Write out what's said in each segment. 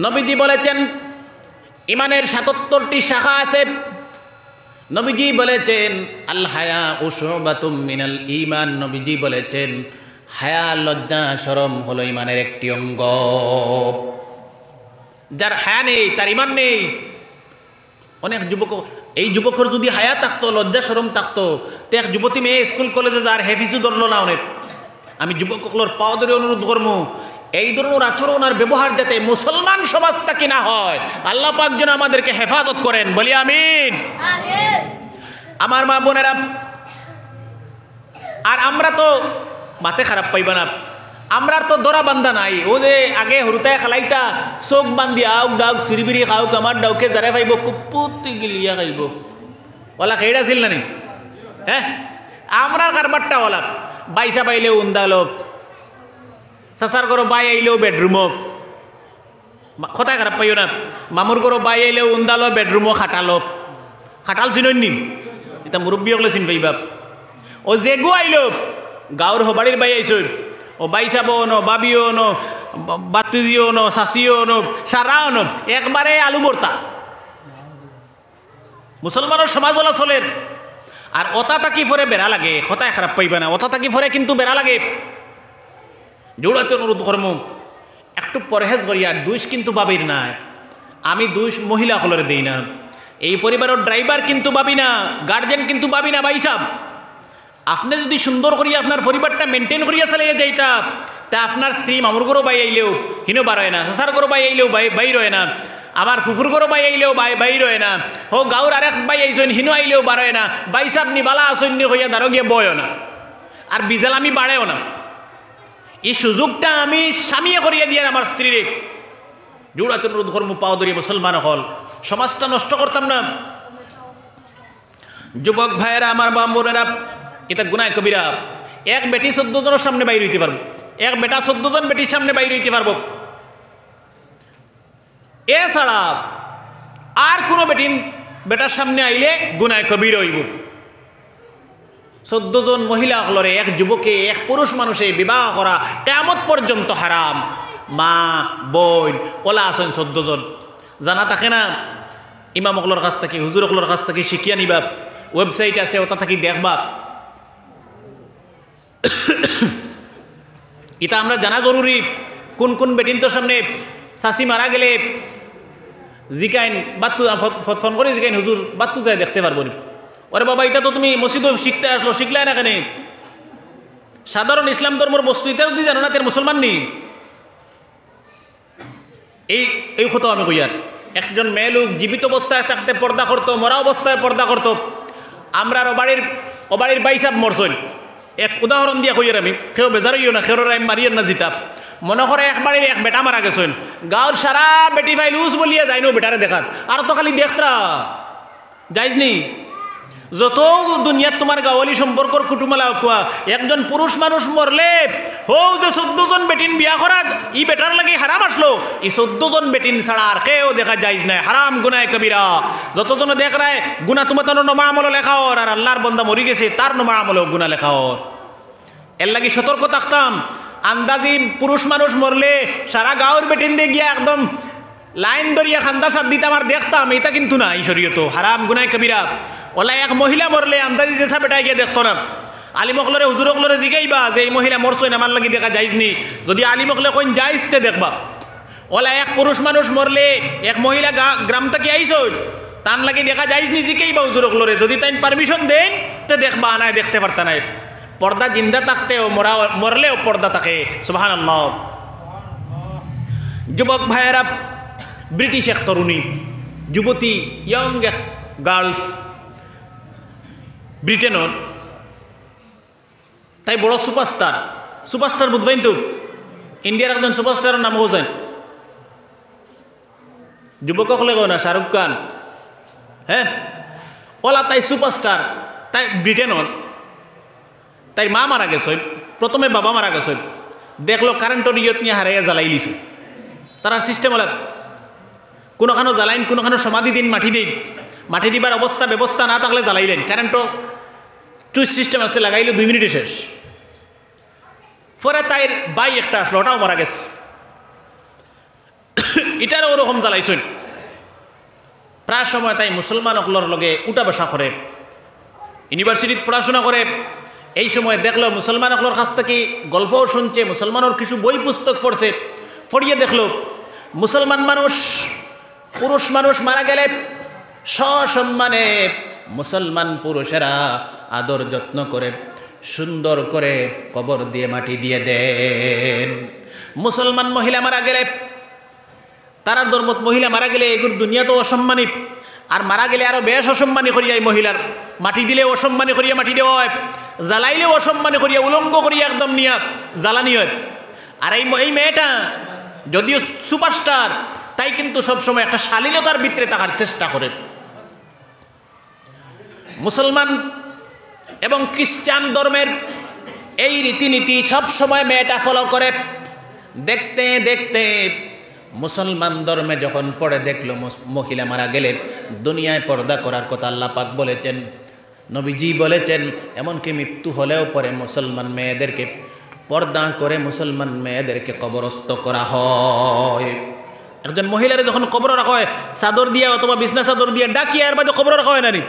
নবীজি বলেছেন ইমানের ৭৭টি শাখা আছে। নবীজি বলেছেন আল হায়া শুবাতুম মিনাল ঈমান। নবীজি বলেছেন হায়া, লজ্জা, শরম হলো ইমানের একটি অঙ্গ। যার হায়া নেই তার ইমান নেই। অনেক যুবক, এই যুবকের যদি হায়া থাকতো, লজ্জা শরম থাকতো, তো এক যুবতী মেয়ে স্কুল কলেজে যার হেফিজু ধরলো না। অনেক আমি যুবকগুলোর পাও ধরে অনুরোধ করবো, এই ধরনের আচরণ আর ব্যবহার যাতে মুসলমান সমাজ থেকে না হয়, আল্লাহ পাক যেন আমাদেরকে হেফাজত করেন, বলি আমিন। আমার মা বোনেরা, আর আমরা তো মাথে খারাপ পাইবা না, আমরা তো দরা বান্ধা নাই। ও যে আগে হরুতায় খালাইতা চোখ বান্ধি আউক ডাউক সিরিবিরি খাউক আমার ডাউকে যারা পাইব কুপুতি গিলিয়া খাইব, ওলা খেয়ে ছিল না নি? হ্যাঁ, আমরা কারবারটা ওলা বাইসা পাইলেও উন্দালো, চাচার ঘরও বাই আইলেও বেডরুমও, কথায় খারাপ পাইও না। মামুর ঘরও বাই আইলেও উন্দালো, বেডরুমও খাটালো। খাটাল চিনই নিম, এটা মুরব্বী হলে চিন পাইবা। ও যে গো আইলো গাঁৱৰ হবাড়ির বাই আইস, ও বাইসাবো ন, বাবিও ন, বাতুজিও ন, শাসিও ন, সারাও ন, একবারে আলু ভর্তা। মুসলমানের সমাজ ওলা চলের। আর ওটা তাকি পরে বেড়া লাগে, কথায় খারাপ পাইবা না, ওটা তাকি পরে কিন্তু বেড়া লাগে। জোড়াতে অনুরোধ কর্ম একটু পরহেজ করিয়া, দুষ কিন্তু বাবির না, আমি দুষ মহিলা হলরে দিই না। এই পরিবারের ড্রাইভার কিন্তু বাবি না, গার্জেন কিন্তু বাবি না। ভাই সাহেব, আপনি যদি সুন্দর করিয়া আপনার পরিবারটা মেনটেন করিয়া চালিয়ে যাইতা, তা আপনার স্ত্রী মামুর গরো বাই আইলেও হিনো বার হয় না, চাচার গরো বাই আইলেও বাইর হয় না, আমার ফুফুর গরো বাই আইলেও বাইর হয় না, ও গাঁৱৰ আরেক বাই আইসন হিনো আইলেও বার হয় না। বাই সাহেব নি বালা আসন্য হইয়া দাঁড়ো গিয়ে বয়ও না, আর বিজাল আমি বাড়েও না। এই সুযোগটা আমি স্বামীয়ে করিয়া দিয়ে আমার স্ত্রীর জোড়াতে অনুরোধ কর্ম পাও ধরিয়ে মুসলমান হল, সমাজটা নষ্ট করতাম না। যুবক ভাইয়েরা, আমার বাম্বরেরা, এটা গুনাহ কবিরা। এক বেটি 14 জনের সামনে বাইর হইতে পারবো, এক বেটা 14 জন বেটির সামনে বাইর হইতে পারবো। এছাড়া আর কোনো বেটার সামনে আইলে গুনাহ কবিরা হইব। 14 জন মহিলা হলরে এক যুবকে, এক পুরুষ মানুষে বিবাহ করা কিয়ামত পর্যন্ত হারাম। মা বোন ওলা আছেন 14 জন, জানা থাকে না? ইমাম অকলর কাছ থেকে, হুজুর অকলর কাছ থেকে শিখিয়া নিবা। ওয়েবসাইট আছে, ওটা থাকি দেখবা। এটা আমরা জানা জরুরি। কোন কোন বেটিনটোর সামনে চাষি মারা গেলে জিকাইন বাত্তু ফোন করে জিকাইন, হুজুর বাত্তু যায় দেখতে পারবো নি? ওরে বাবা, এটা তো তুমি মসজিদে শিখতে আসলো, শিখলাই না কেন? সাধারণ ইসলাম ধর্মের বস্তু এটা যদি জানো না, তের মুসলমান নি। এই কথা আমি কই। আর একজন মেয়ে লোক জীবিত অবস্থায় থাকতে পর্দা করতো, মরা অবস্থায় পর্দা করতো। আমরা ওবাড়ির বাইসাব মরছইল। এক উদাহরণ দিয়া কইয়ার আমি, কেউ বেজারইও না, খেরোর আমি মারিয়ার না জিতাব। মনে করে এক বাড়ির এক বেটা মারা গেছেন, গাঁৱৰ সারা বেটি ভাই লুজ বলিয়া যাই নো বেটারে দেখাত, আর তো খালি দেখতরা যাইজনি। যত দুনিয়াত তোমার গাঁৱলী সম্পর্কর কুটুমালা কোয়া, একজন পুরুষ মানুষ মরলে হো যে 14 জন বেটিন বিয়া করাত ই বেটার লাগে হারাম আসলো। এই 14 জন বেটিন ছাড়া আর কেউ দেখা যাইজ নাই, হারাম গুনাহ কবিরা। যতজন দেখ রায় গুনাহ তোমার নমা আমল লেখা ওর, আর আল্লাহর বন্দা মরি গেছে তার নমা আমল গুনাহ লেখা ওর। এর লাগি সতর্ক থাকতাম। আন্দাজি পুরুষ মানুষ মরলে সারা গাঁৱৰ বেটিন দিয়ে গিয়া একদম লাইন ধরিয়া খান্দা সাত দিতাম আর দেখতাম, এটা কিন্তু না, এই শরীয়ত হারাম গুনাহ কবিরা। ওলা এক মহিলা মরলে আন্দাজি যেসা বেটাই গিয়ে দেখতো না। আলিমকলরে হুজুরকলরে জিগাইবা যে এই মহিলা মরছই আমার লাগি দেখা যাইজনি, যদি আলিমকলে কইন যাইজতে দেখবা। ওলা এক পুরুষ মানুষ মরলে এক মহিলা গ্রাম থেকে আইসই, তান লাগি দেখা যাইজনি, জিগাইবা হুজুরকলরে, যদি তাই পারমিশন দেন তে দেখবা, আনায় দেখতে পারতা নাই। পর্দা জিন্দা থাকতেও মরলেও পর্দা থাকে। সুবহানাল্লাহ। যুবক ভাইয়েরা, ব্রিটিশ এক তরুণী যুবতী, ইয়ং এক গার্লস, ব্রিটেনের, তাই বড় সুপারস্টার বুঝবেন তো, ইন্ডিয়ার একজন সুপারস্টারের নাম হোসেন। যুবক হলে না শাহরুখ খান, হ্যাঁ, ওলা তাই সুপারস্টার, তাই ব্রিটেনের। তাই মা মারা গেছে, প্রথমে বাবা মারা গেছে, দেখলো কারেন্টর ইয়ত নিয়ে হারাইয়া জ্বালাই লিছে। তারা সিস্টেম হল কোনোখানো জ্বালাইন, কোনোখানো সমাধি দিন, মাটি দিবার ব্যবস্থা না থাকলে জ্বালাইলেন। কারেন্টও টুইস্ট সিস্টেম আছে, লাগাইলে 2 মিনিটে শেষ। পরে তাইর বাই একটা আসলো, ওটাও মারা গেছে। এটারও ওরকম জ্বালাইছেন। প্রায় সময় তাই মুসলমান অকলর লগে উঠা বসা করে, ইউনিভার্সিটিতে পড়াশোনা করে। এই সময় দেখলো মুসলমান অকলর কাছ থেকে গল্পও শুনছে, মুসলমানের কিছু বই পুস্তক পড়ছে, পড়িয়ে দেখলো মুসলমান মানুষ, পুরুষ মানুষ মারা গেলে সসম্মানে মুসলমান পুরুষেরা আদর যত্ন করে সুন্দর করে কবর দিয়ে মাটি দিয়ে দেন। মুসলমান মহিলা মারা গেলে, তারার ধর্মত মহিলা মারা গেলে এগুলো দুনিয়া তো অসম্মানী, আর মারা গেলে আরো বেশ অসম্মানী করিয়া এই মহিলার মাটি দিলে অসম্মানী করিয়া মাটি দেওয়া হয়, জ্বালাইলেও অসম্মানী করিয়া উলঙ্গ করিয়া একদম নিয়া জ্বালানি হয়। আর এই মেয়েটা যদিও সুপারস্টার, তাই কিন্তু সবসময় একটা শালীনতার ভিতরে থাকার চেষ্টা করে। মুসলমান এবং খ্রিস্টান ধর্মের এই রীতিনীতি সবসময় মেয়েটা ফলো করে। দেখতে দেখতে মুসলমান ধর্মে যখন পড়ে দেখলো মহিলা মারা গেলে দুনিয়ায় পর্দা করার কথা আল্লাহ পাক বলেছেন, নবীজি বলেছেন, এমনকি মৃত্যু হলেও পরে মুসলমান মেয়েদেরকে পর্দা করে মুসলমান মেয়েদেরকে কবরস্থ করা হয়। একজন মহিলারে যখন কবর রাখা হয় চাদর দিয়া অথবা বিছনা চাদর দিয়া ডাকিয়া আর বাদে কবর রাখা হয় না নি,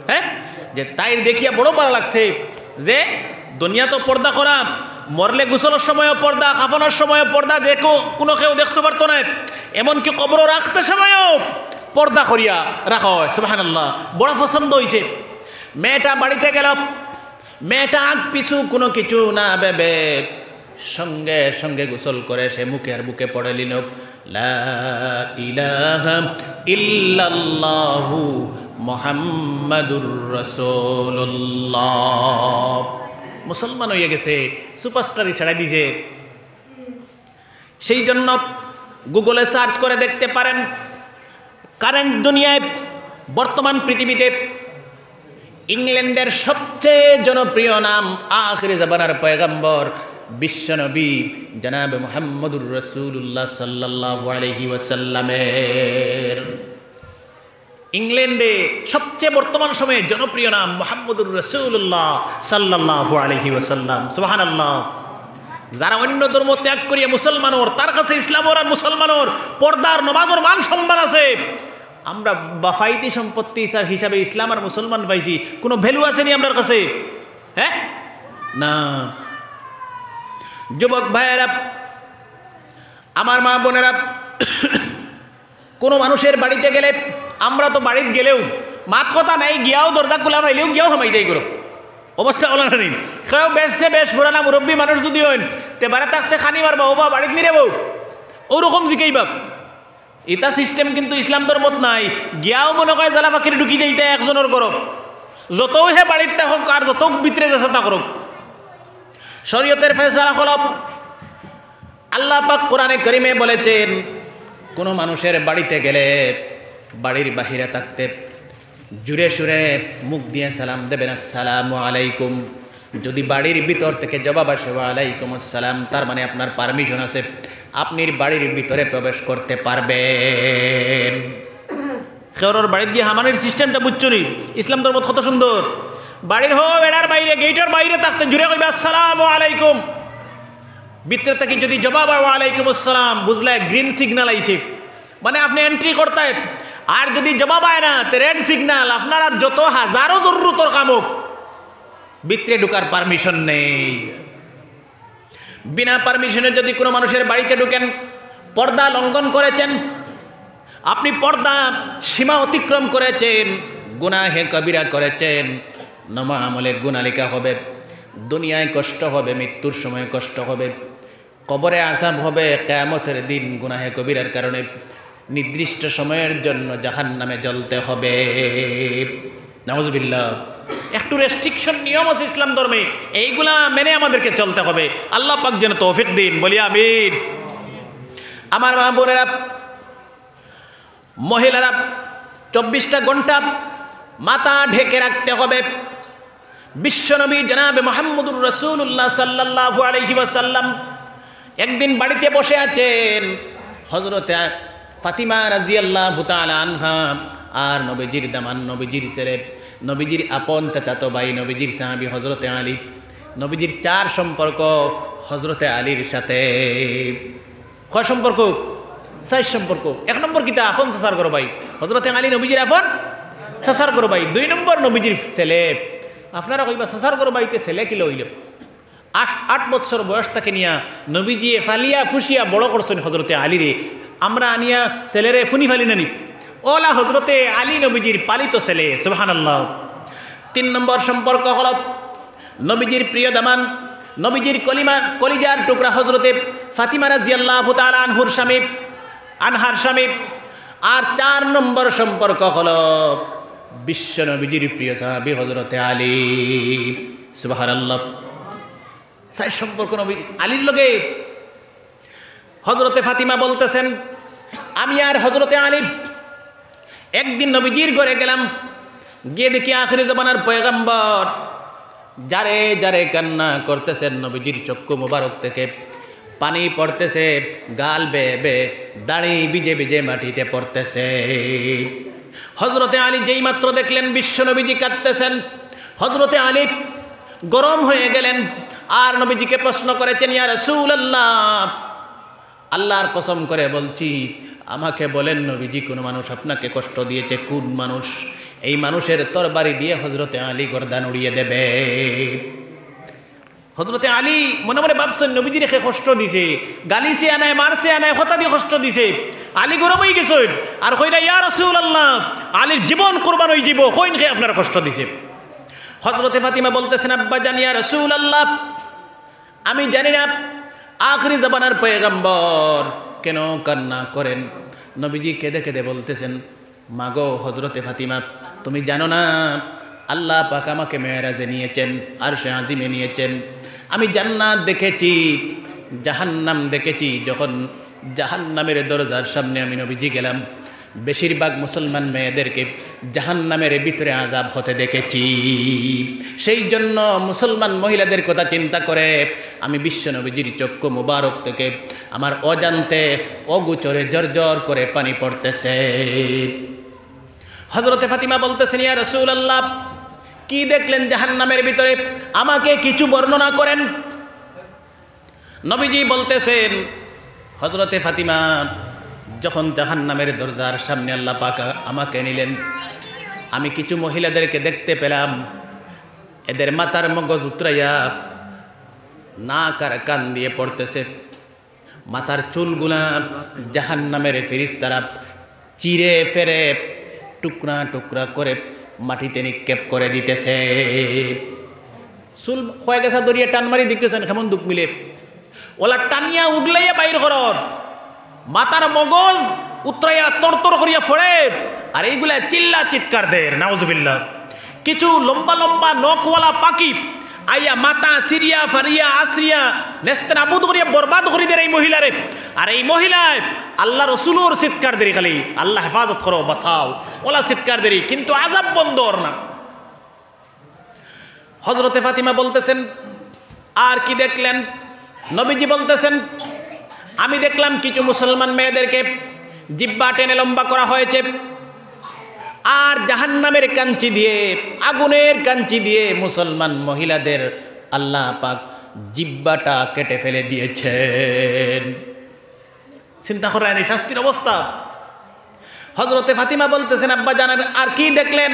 হ্যাঁ, যে তাই দেখিয়া বড় ভালো লাগছে যে দুনিয়া তো পর্দা করা, মরলে গোসলের সময়ও পর্দা, কাফনের সময়ও পর্দা, যে কোনো কেউ দেখতে পারতো না, এমনকি কবর রাখতে সময়ও পর্দা করিয়া রাখা হয়। সুবহানাল্লাহ, বড় পছন্দ হয়েছে। মেয়েটা বাড়িতে গেল, মেয়েটা আগ পিছু কোনো কিছু না ভেবে সঙ্গে সঙ্গে গোসল করে সে মুখে আর বুকে পড়ে নিল লা ইলাহা ইল্লাল্লাহু মুহাম্মাদুর রাসূলুল্লাহ। মুসলমান হয়ে গেছে, সুপারস্টারই ছেড়ে দিয়েছে। সেই জন্য গুগলে সার্চ করে দেখতে পারেন, কারেন্ট দুনিয়ায় বর্তমান পৃথিবীতে ইংল্যান্ডের সবচেয়ে জনপ্রিয় নাম আখিরি জামানার পয়গম্বর বিশ্বনবী জনাবে মুহাম্মদুর রাসূলুল্লাহ সাল্লাল্লাহু আলাইহি ওয়াসাল্লামের ইংল্যান্ডে সবচেয়ে বর্তমান সময়ে জনপ্রিয় নাম মুহাম্মদুর রাসূলুল্লাহ সাল্লাল্লাহু আলাইহি ওয়াসাল্লাম। সুবহানাল্লাহ। যারা অন্য ধর্ম ত্যাগ করিয়া মুসলমানর, তার কাছে ইসলামর আর মুসলমানর পর্দার নমাজের মান সম্মান আছে। আমরা বাফাইতি সম্পত্তি হিসাবে ইসলাম আর মুসলমান পাইছি, কোনো ভ্যালু আছে নি আপনার কাছে? হ্যাঁ, না। যুবক ভাইয়েরা, আমার মা বোনেরা, কোনো মানুষের বাড়িতে গেলে, আমরা তো বাড়িতে গেলেও মাত কথা নাই, গিয়াও দরজা খোলা পাইলেও গিয়াও হামাই যাই করো, অবস্থা ওলা না নিন। কেউ বেশছে বেশ পুরানা মুরব্বী মানুষ যদি হন তে বারে থাকতে খানি মারবা, ও বা বাড়িতে নিরে বউ ওরকম জিকেই বাপ। এটা সিস্টেম কিন্তু ইসলাম ধর্মত নাই। গিয়াও মনে করে জ্বালা পাখির ঢুকি যাইতে একজনের গরব, যত হে বাড়িতে থাকুক আর যত ভিতরে যাচ্ছে তা করুক। শরীয়তের ফয়সালা হল, আল্লাহ পাক কোরআনে কারিমে বলেছেন, কোনো মানুষের বাড়িতে গেলে বাড়ির বাহিরে থাকতে জুড়ে সুরে মুখ দিয়ে সালাম দেবেন, আসসালামু আলাইকুম। যদি বাড়ির ভিতর থেকে জবাব আসে ওয়ালাইকুম আসসালাম, তার মানে আপনার পারমিশন আছে, আপনি বাড়ির ভিতরে প্রবেশ করতে পারবেন। কেউর বাড়ির দিয়ে হামানের সিস্টেমটা বুঝছো নি? ইসলাম ধর্ম কত সুন্দর। বাড়ির হো এড়ার বাইরে, গেটের বাইরে থাকতে জুড়ে কইবে আসসালামু আলাইকুম। ভিতরে থেকে যদি জবাব হয় ওয়ালাইকুম আসসালাম, বুঝলে গ্রিন সিগন্যাল আইছে, মানে আপনি এন্ট্রি করতে। আর যদি জবাব হয় না তো রেড সিগন্যাল, আপনার আর যত হাজারো জরুরতর কামক ভিতরে ঢুকার পারমিশন নেই। বিনা পারমিশনে যদি কোনো মানুষের বাড়িতে ঢুকেন, পর্দা লঙ্ঘন করেছেন, আপনি পর্দা সীমা অতিক্রম করেছেন, গুনাহে কবিরা করেছেন, নমা আমলে গুনালিকা হবে, দুনিয়ায় কষ্ট হবে, মৃত্যুর সময় কষ্ট হবে, কবরে আযাব হবে, কিয়ামতের দিন গুনাহে কবিরার কারণে নির্দিষ্ট সময়ের জন্য জাহান্নামে জ্বলতে হবে। নাউযুবিল্লাহ। একটু রেস্ট্রিকশন নিয়ম আছে ইসলাম ধর্মে, এইগুলা মেনে আমাদেরকে চলতে হবে। আল্লাহ পাক যেন তৌফিক দিন, বলি আমিন। আমার মা বোনেরা, মহিলারা 24টা ঘন্টা মাথা ঢেকে রাখতে হবে। বিশ্বনবী জনাবে মুহাম্মদুর রাসূলুল্লাহ সাল্লাল্লাহু আলাইহি ওয়াসাল্লাম একদিন বাড়িতে বসে আছেন। হযরতে ফাতিমা রাদিয়াল্লাহু তাআলা আনহা আর নবীজির দামান, নবীজির ছেলে, নবীজির আপন চাচাতো ভাই, নবীজির সাহাবী হযরতে আলী, নবীজির 4 সম্পর্ক হযরতে আলীর সাথে। কয় সম্পর্ক? সাইজ সম্পর্ক। 1 নম্বর কিতা আপন সাসার করো ভাই, হযরতে আলী নবীজির আপন সাসার করো ভাই। 2 নম্বর নবীজির ছেলে। আপনারা কইবা সাসার করো ভাইতে ছেলে কিলো হইল? 8 বছর বয়স তাকে নিয়া নবীজি ফালিয়া ফুসিয়া বড় করছেন হযরতে আলীরে। আমরা আনিয়া ছেলেরে ফুনি ফালি নানি, ওলা হযরতে আলী নবীজির পালিত ছেলে। সুবহানাল্লাহ। 3 নম্বর সম্পর্ক হল নবীজির প্রিয় দামান, নবীজির কলিজার টুকরা হযরতে ফাতিমা রাদিয়াল্লাহু তাআলা আনহার স্বামী। আর 4 নম্বর সম্পর্ক হল বিশ্ব নবীজির প্রিয় সাহাবী হযরতে আলী। সুবহানাল্লাহ। 4 সম্পর্ক নবী আলীর লগে। হযরতে ফাতিমা বলতেছেন, আমি আর হযরতে আলী একদিন নবীজির ঘরে গেলাম, গিয়ে দেখি আখিরি জামানার পয়গম্বর যারে যারে কান্না করতেছেন, নবীজির চক্ষু মোবারক থেকে পানি পড়তেছে, গাল বেয়ে বেয়ে, দাড়ি ভিজে ভিজে মাটিতে পড়তেছে। হযরতে আলী যেই মাত্র দেখলেন বিশ্ব নবীজি কাঁদতেছেন, হযরতে আলী গরম হয়ে গেলেন আর নবীজিকে প্রশ্ন করেছেন, ইয়া রাসূলুল্লাহ, আল্লাহর কসম করে বলছি আমাকে বলেন নবীজি কোন মানুষ আপনাকে কষ্ট দিয়েছে? কোন মানুষ? এই মানুষের তরবারি দিয়ে হযরতে আলী গর্দান উড়িয়ে দেবে। হযরতে আলী মনে মনে ভাবছেন নবীজি রেখে কষ্ট দিছে, গালিছে আনায়, মারছে আনায়, হত্যা দিয়ে কষ্ট দিছে। আলী গরম হয়ে গেছেন আর কইলা, ইয়া রাসূলুল্লাহ, আলীর জীবন কুরবান হয়ে যাব, কইন খেয়ে আপনার কষ্ট দিছে। হযরতে ফাতিমা বলতেছেন, আব্বা জানি ইয়া রাসূলুল্লাহ, আমি জানি না আখিরি জামানার পয়গম্বর কেন কান্না করেন। নবীজি কেঁদে কেঁদে বলতেছেন, মাগো হযরতে ফাতিমা, তুমি জানো না আল্লাহ পাক আমাকে মেরাজে নিয়েছেন, আরশে আজিমে নিয়েছেন। আমি জান্নাত দেখেছি, জাহান্নাম দেখেছি। যখন জাহান্নামের দরজার সামনে আমি নবীজি গেলাম, বেশিরভাগ মুসলমান মেয়েদেরকে জাহান্নামের ভিতরে আযাব হতে দেখেছি। সেই জন্য মুসলমান মহিলাদের কথা চিন্তা করে আমি বিশ্ব নবীজির চক্ষু মুবারক থেকে আমার অজান্তে অগোচরে জর্জর করে পানি পড়তেছে। হযরতে ফাতিমা বলতেছেন, ইয়া রাসূলুল্লাহ, কি দেখলেন জাহান্নামের ভিতরে? আমাকে কিছু বর্ণনা করেন। নবীজি বলতেছেন, হযরতে ফাতিমা, যখন জাহান্নামের দরজার সামনে আল্লাহ পাক আমাকে নিলেন, আমি কিছু মহিলাদেরকে দেখতে পেলাম, এদের মাথার মগজ উতরাইয়া নাক আর কান দিয়ে পড়তেছে। মাথার চুলগুলা জাহান্নামের ফেরেশতারা চিরে ফেরে টুকরা টুকরা করে মাটিতে নিক্ষেপ করে দিতেছে। চুল হয়ে গেছে দরিয়া টান মারি দেখতেছেন কেমন দুঃখ মিলে, ওলা টানিয়া উগলাইয়া বাইর করত, মাথার মগজ উতরাইয়া তরতর করিয়া ফোড়ে, আর এইগুলা চিল্লা চিৎকার দেয়। নাউজুবিল্লাহ। কিছু লম্বা লম্বা নখওয়ালা পাখি আইয়া মাথা সিরিয়া ফারিয়া আসরিয়া নেস্তে নাবুদ করিয়া বরবাদ করি দেয় এই মহিলারে। আর এই মহিলায় আল্লাহ রসুলোর চিৎকার দেরি, খালি আল্লাহ হেফাজত করো, বাঁচাও, ওলা চিৎকার দেরি, কিন্তু আযাব বন্ধ ওর না। হযরতে ফাতিমা বলতেছেন, আর কি দেখলেন? নবীজি বলতেছেন, আমি দেখলাম কিছু মুসলমান মেয়েদেরকে জিহ্বা টেনে লম্বা করা হয়েছে, আর জাহান্নামের কাঞ্চি দিয়ে, আগুনের কাঞ্চি দিয়ে মুসলমান মহিলাদের আল্লাহ পাক জিহ্বাটা কেটে ফেলে দিয়েছেন। চিন্তা করেন এই শাস্তির অবস্থা। হযরতে ফাতিমা বলতেছেন, আব্বা জানেন আর কি দেখলেন?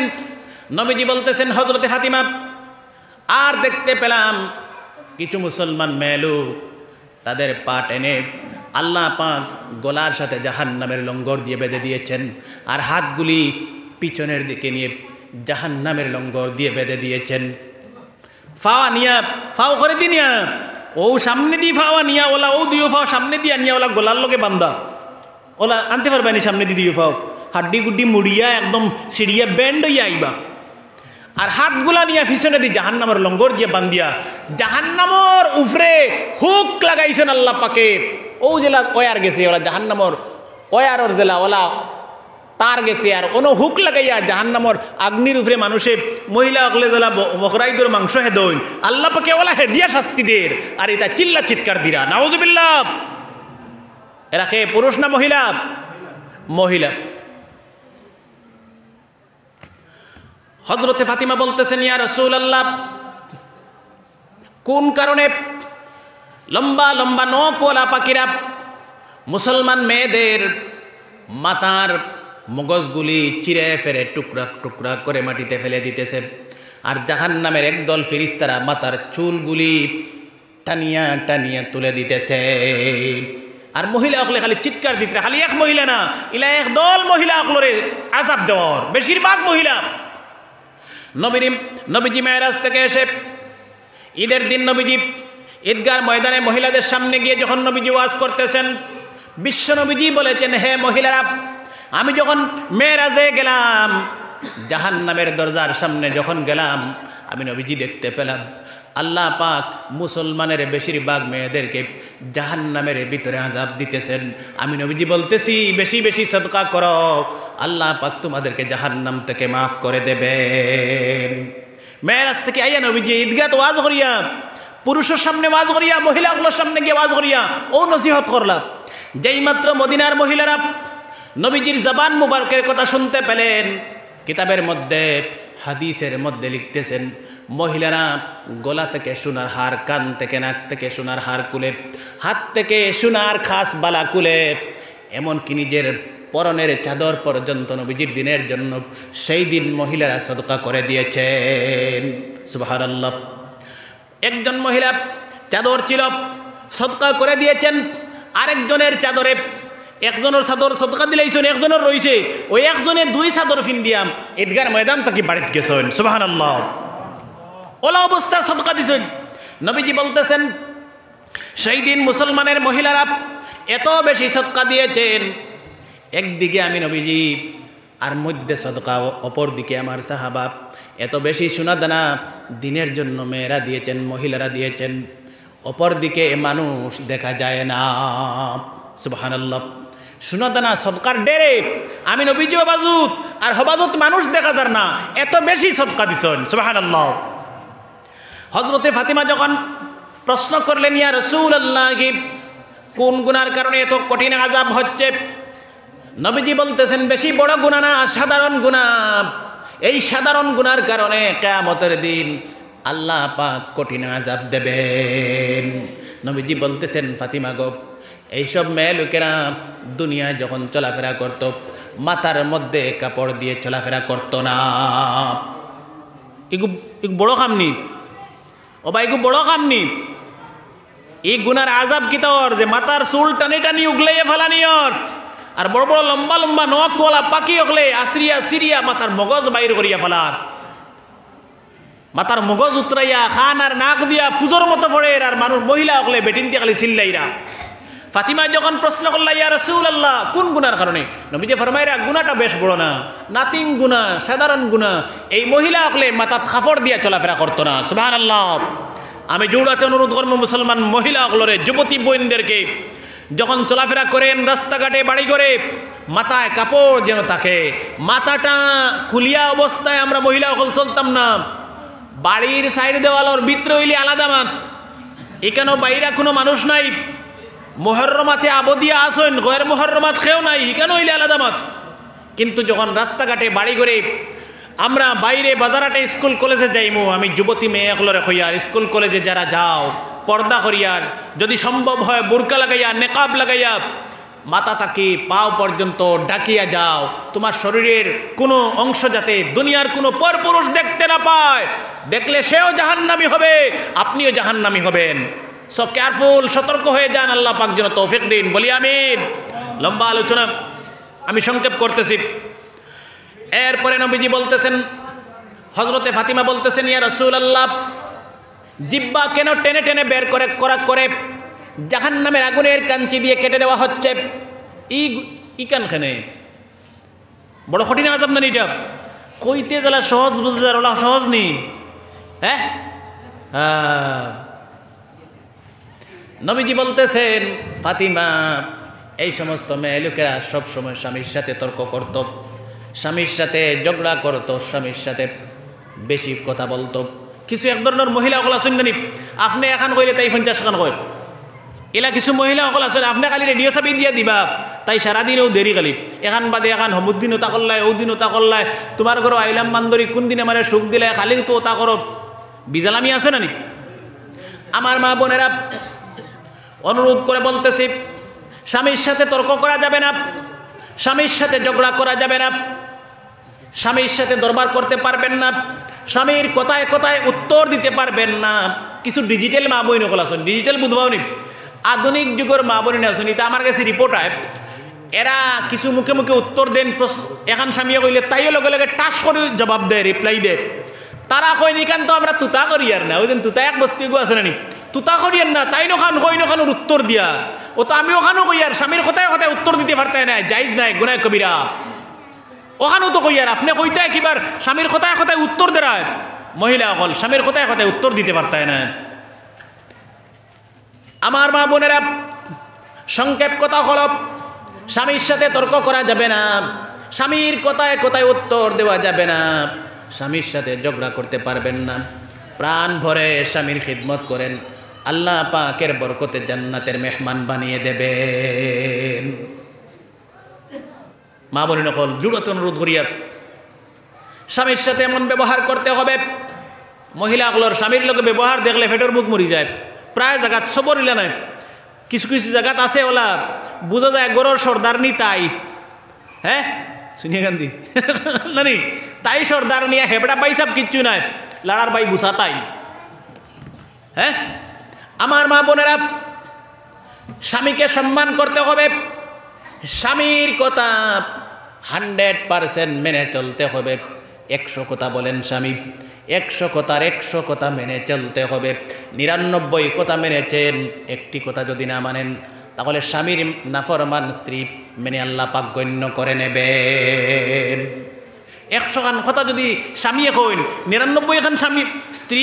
নবীজি বলতেছেন, হযরতে ফাতিমা, আর দেখতে পেলাম কিছু মুসলমান মেয়েলোক তাদের পা টেনে আল্লাহ পাক গলার সাথে জাহান্নামের লঙ্গর দিয়ে বেঁধে দিয়েছেন, আর হাতগুলি পিছনের দিকে নিয়ে জাহান্নামের লঙ্গর দিয়ে বেঁধে দিয়েছেন। ফাওয়া নিয়া, ফাও করে দি নিয়া, ও সামনে দিয়ে ফাওয়া নিয়া, ওলা ও দিও ফাও সামনে দিয়ে নিয়া, ওলা গলার লগে বান্ধা, ওলা আনতে পারবানি সামনে দিয়ে দিও ফাও, হাড্ডি গুড্ডি মুড়িয়া একদম সিঁড়িয়া ব্যান্ড হইয়া আইবা। আর হাতগুলা নিয়ে পিছনে দিয়ে জাহান্নামের লঙ্গর দিয়ে বান্ধিয়া জাহান্নামর উফরে হুক লাগাইছেন আল্লাহ পাকে। ও জেলা ওয়ার গেছে, ওরা জাহান্নামর ওয়ারর জেলা ওলা তার গেছে, আর কোনো হুক লাগাইয়া জাহান্নামর আগ্নির উপরে মানুষে মহিলা অকলে জেলা বকরাইদর মাংস হেদইন আল্লাহ পাকে ওলা হেদিয়া শাস্তি দের, আর এটা চিল্লা চিৎকার দিরা। নাউজুবিল্লাহ। এরা কে পুরুষ না মহিলা? মহিলা। হযরতে ফাতিমা বলতেছেন, ইয়া রাসূলুল্লাহ, কোন কারণে লম্বা লম্বা নখওয়ালা পাখিরা মুসলমান মেয়েদের মাথার মগজগুলি চিরে ফেরে টুকরা টুকরা করে মাটিতে ফেলে দিতেছে, আর জাহান্নামের একদল ফেরেশতারা মাথার চুলগুলি টানিয়া টানিয়া তুলে দিতেছে। আর মহিলা অকলে খালি চিৎকার দিতে, খালি এক মহিলা না, ইলা একদল মহিলা অকলরে আযাব দেওয়ার, বেশিরভাগ মহিলা। নবীজি মেরাজ থেকে এসে ঈদের দিন নবীজি ঈদগার ময়দানে মহিলাদের সামনে গিয়ে যখন নবীজি ওয়াজ করতেছেন, বিশ্ব নবীজি বলেছেন, হে মহিলারা, আমি যখন মেরাজে গেলাম, জাহান্নামের দরজার সামনে যখন গেলাম, আমি নবীজি দেখতে পেলাম আল্লাহ পাক মুসলমানের বেশিরভাগ মেয়েদেরকে জাহান্নামের ভিতরে আযাব দিতেছেন। আমি নবীজি বলতেছি, বেশি বেশি সদকা করো, আল্লাহ পাক তোমাদেরকে জাহান্নাম থেকে মাফ করে দেবেন। মেরাজ থেকে আইয়া নবীজি ঈদগাহ ওয়াজ করিয়া, পুরুষের সামনে ওয়াজ করিয়া, মহিলাগুলোর সামনে গিয়ে ওয়াজ করিয়া ও নসিহত করলাম। যেই মাত্র মদিনার মহিলারা নবীজির জবান মুবারকের কথা শুনতে পেলেন, কিতাবের মধ্যে হাদিসের মধ্যে লিখতেছেন, মহিলারা গলা থেকে সোনার হার, কান থেকে নাক থেকে সোনার হার খুলে, হাত থেকে সোনার খাস বালা খুলে, এমনকি নিজের পরনের চাদর পর্যন্ত নবীজির দিনের জন্য সেই দিন মহিলারা সদকা করে দিয়েছেন। সুবহানাল্লাহ। একজন মহিলা চাদর ছিল, সদকা করে দিয়েছেন। আরেকজনের চাদরে, একজনের চাদর সদকা দিলেইছেন, একজনের রয়েছে, ওই একজনের দুই চাদর ফিন দিয়াম ঈদগার ময়দান থেকে বাড়িতে গেছেন। সুবহানাল্লাহ। ওলা অবস্থা সদকা দিছেন। নবীজি বলতেছেন, সেই দিন মুসলমানের মহিলারা এত বেশি সদকা দিয়েছেন, একদিকে আমি নবীজি আর মধ্যে সদকা, অপর দিকে আমার সাহাবা, এত বেশি সোনাদানা দিনের জন্য মেয়েরা দিয়েছেন, মহিলারা দিয়েছেন, অপর দিকে মানুষ দেখা যায় না। সুবহানাল্লাহ। সোনাদানা সদকার ডেরে আমি নবীজি হবাজুত, আর হবাজুত মানুষ দেখা যার না, এত বেশি সদকা দিছেন। সুবহানাল্লাহ। হযরতে ফাতিমা যখন প্রশ্ন করলেন, ইয়া রাসূলুল্লাহ, কোন গুনার কারণে এত কঠিন আযাব হচ্ছে? নবীজি বলতেছেন, বেশি বড় গুনাহ না, সাধারণ গুনাহ। এই সাধারণ গুনার কারণে কিয়ামতের দিন আল্লাহ পাক কঠিন আযাব দেবেন। নবীজি বলতেছেন, ফাতিমা গো, এইসব মেয়ে লোকেরা দুনিয়ায় যখন চলাফেরা করত, মাথার মধ্যে কাপড় দিয়ে চলাফেরা করত না। এগু বড় কাম নি, ও ভাই, এগু বড় কাম নি। এই গুনার আযাব কি তোর যে মাথার চুল টানি টানি উগলাইয়া ফেলানিয়র, আর বড় বড় লম্বা লম্বা নখওয়ালা পাখি হলে আসরিয়া সিরিয়া মাথার মগজ বাইর করিয়া ফেলার, মাথার মগজ উতরাইয়া খান আর নাক দিয়া ফুজোর মতো পড়ে, আর মানুষ মহিলা হলে বেটিন দিয়ে খালি চিল্লাইরা। ফাতিমা যখন প্রশ্ন করলা, ইয়া রাসূলুল্লাহ, কোন গুনার কারণে? নবীজি ফরমাইরা, গুনাহটা বেশ বড় না, নাতিং গুনাহ, সাধারণ গুনাহ। এই মহিলা হলে মাথাত কাপড় দিয়া চলাফেরা করতো না। সুবহানাল্লাহ। আমি জোড়াতে অনুরোধ করবো মুসলমান মহিলা হলরে, যুবতী বোনদেরকে, যখন চলাফেরা করেন রাস্তাঘাটে, বাড়ি করে, মাথায় কাপড় যেন থাকে। মাথাটা খুলিয়া অবস্থায় আমরা মহিলা হল চলতাম না। বাড়ির সাইড দেওয়ালোর ভিতরে হইলে আলাদা মাত, এখানেও বাইরা কোনো মানুষ নাই, মুহররমাতে আবদিয়া আসেন, গয়ের মুহররমাত খেয়েও নাই, এখানে হইলে আলাদা মাত। কিন্তু যখন রাস্তাঘাটে বাড়ি করে আমরা বাইরে বাজারাটে স্কুল কলেজে যাইমু, আমি যুবতী মেয়ে এগুলোরে কইয়ার, স্কুল কলেজে যারা যাও, পর্দা করিয়ার, যদি সম্ভব হয় বুরকা লাগাইয়া, নেকাব লাগাইয়া, মাথা থাকি পাও পর্যন্ত ডাকিয়া যাও। তোমার শরীরের কোনো অংশ যাতে দুনিয়ার কোনো পরপুরুষ দেখতে না পায়, দেখলে সেও জাহান্নামী হবে, আপনিও জাহান্নামী হবেন। সব কেয়ারফুল, সতর্ক হয়ে যান। আল্লাহ পাক যেন তৌফিক দিন, বলি আমিন। লম্বা আলোচনা আমি সংক্ষেপ করতেছি। এরপরে নবীজি বলতেছেন, হযরতে ফাতিমা বলতেছেন, ইয়া রাসূলুল্লাহ, জিহ্বা কেন টেনে টেনে বের করে করে জাহান্নামের আগুনের কাঞ্চি দিয়ে কেটে দেওয়া হচ্ছে? ই কানখানে বড় কঠিন আযাব না এটা? কইতে গেলে সহজ বুঝে যার, ওলা সহজ নি। হ্যাঁ, নবীজি বলতেছেন, ফাতিমা, এই সমস্ত মেয়ে লোকেরা সবসময় স্বামীর সাথে তর্ক করত, স্বামীর সাথে ঝগড়া করতো, স্বামীর সাথে বেশি কথা বলতো। কিছু এক ধরনের মহিলা অকল আছেন জানি, আপনি এখন কইলে তাই 50 খান কয়। এলা কিছু মহিলা অকল আছে, আপনি খালি রেডিও চাবি দিয়া দিবা, তাই সারাদিনেও দেরি খালি এখান বাদে এখন সমুদ্দিন ওটা করলাই, ওদিন ওটা করলাই, তোমার ঘর আইলাম বান্দরি কোন দিন আমার সুখ দিলে খালি তো ওটা করো। বিজালামি আছে না নি? আমার মা বোনেরা অনুরোধ করে বলতেছি, স্বামীর সাথে তর্ক করা যাবে না, স্বামীর সাথে ঝগড়া করা যাবে না, স্বামীর সাথে দরবার করতে পারবেন না, স্বামীর কথায় কথায় উত্তর দিতে পারবেন না। কিছু ডিজিটাল মা বই নকল আসুন, ডিজিটাল বুধবাউনি আধুনিক যুগের মা বই আসুন, এটা আমার কাছে রিপোর্ট আয়, এরা কিছু মুখে মুখে উত্তর দেন, এখন স্বামীয়ে কইলে তাইও লগে লগে টাস করে জবাব দেয়, রিপ্লাই দেয়। তারা কই নিকান তো আমরা তুতা করি আর না, ওই দিন তুতা এক বস্তি গো আছে নানি, তুতা করিয়েন না, তাই নখান কই নখানোর উত্তর দিয়া, ও তো আমি ওখানেও কই আর স্বামীর কথায় কথায় উত্তর দিতে পারতাই না, জাইজ নাই, গুনায় কবিরা। ওখানেও তো কই আর আপনি কইতায় কিবার স্বামীর কথায় কথায় উত্তর দেয়, মহিলা অকল স্বামীর কথায় কথায় উত্তর দিতে পারতায় না। আমার মা বোনেরা, সংক্ষেপ কথা হল, স্বামীর সাথে তর্ক করা যাবে না, স্বামীর কথায় কথায় উত্তর দেওয়া যাবে না, স্বামীর সাথে ঝগড়া করতে পারবেন না। প্রাণ ভরে স্বামীর খিদমত করেন, আল্লাহ পাকের বরকতে জান্নাতের মেহমান বানিয়ে দেবেন। মা বলি নকল জুড়ত অনুরোধ করিয়া স্বামীর সাথে এমন ব্যবহার করতে হবে, মহিলাগুলোর স্বামীর লোকে ব্যবহার দেখলে ফেটের বুক মরি যায়। প্রায় জায়গাত সবরিলা নয়, কিছু কিছু জায়গাত আছে ওলা বোঝা যায় গরর সর্দারনি তাই, হ্যাঁ শুনিয়া গান্ধী নানি তাই সর্দার নিয়ে হেবড়া পাইসাব কিচ্ছু নাই, লাড়ার বাই বুসা তাই। হ্যাঁ আমার মা বোনেরা, স্বামীকে সম্মান করতে হবে, স্বামীর কথা 100% মেনে চলতে হবে। 100 কথা বলেন স্বামী, 100 কথার 100 কথা মেনে চলতে হবে। 99 কথা মেনেছেন, একটি কথা যদি না মানেন তাহলে স্বামীর নাফরমান স্ত্রী মেনে আল্লাহ পাক গণ্য করে নেবেন। 100 খান কথা যদি স্বামী কইন, 99 খান স্বামী স্ত্রী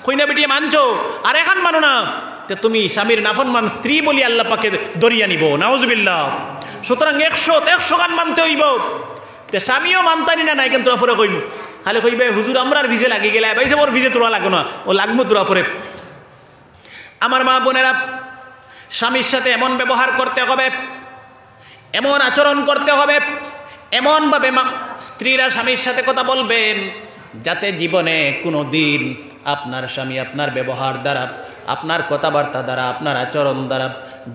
কইনা বেটিয়ে মানছো, আর এখান মানো না, তো তুমি স্বামীর নাফরমান স্ত্রী বলি আল্লাহ পাকে দরিয়া নিব, নাউজুবিল্লাহ। সুতরাং 100 খান মানতে হইব। তে স্বামীও মানতানি না নাই, কিন্তু তোরা পরে কইব, খালি কইবে হুজুর আমরার ভিজে লাগি গেলে বাইসে ওর ভিজে তোরা লাগো না, ও লাগবো তোরা পরে। আমার মা বোনেরা, স্বামীর সাথে এমন ব্যবহার করতে হবে, এমন আচরণ করতে হবে, এমনভাবে স্ত্রীরা স্বামীর সাথে কথা বলবেন যাতে জীবনে কোনো দিন আপনার স্বামী আপনার ব্যবহার দ্বারা, আপনার কথাবার্তা দ্বারা, আপনার আচরণ দ্বারা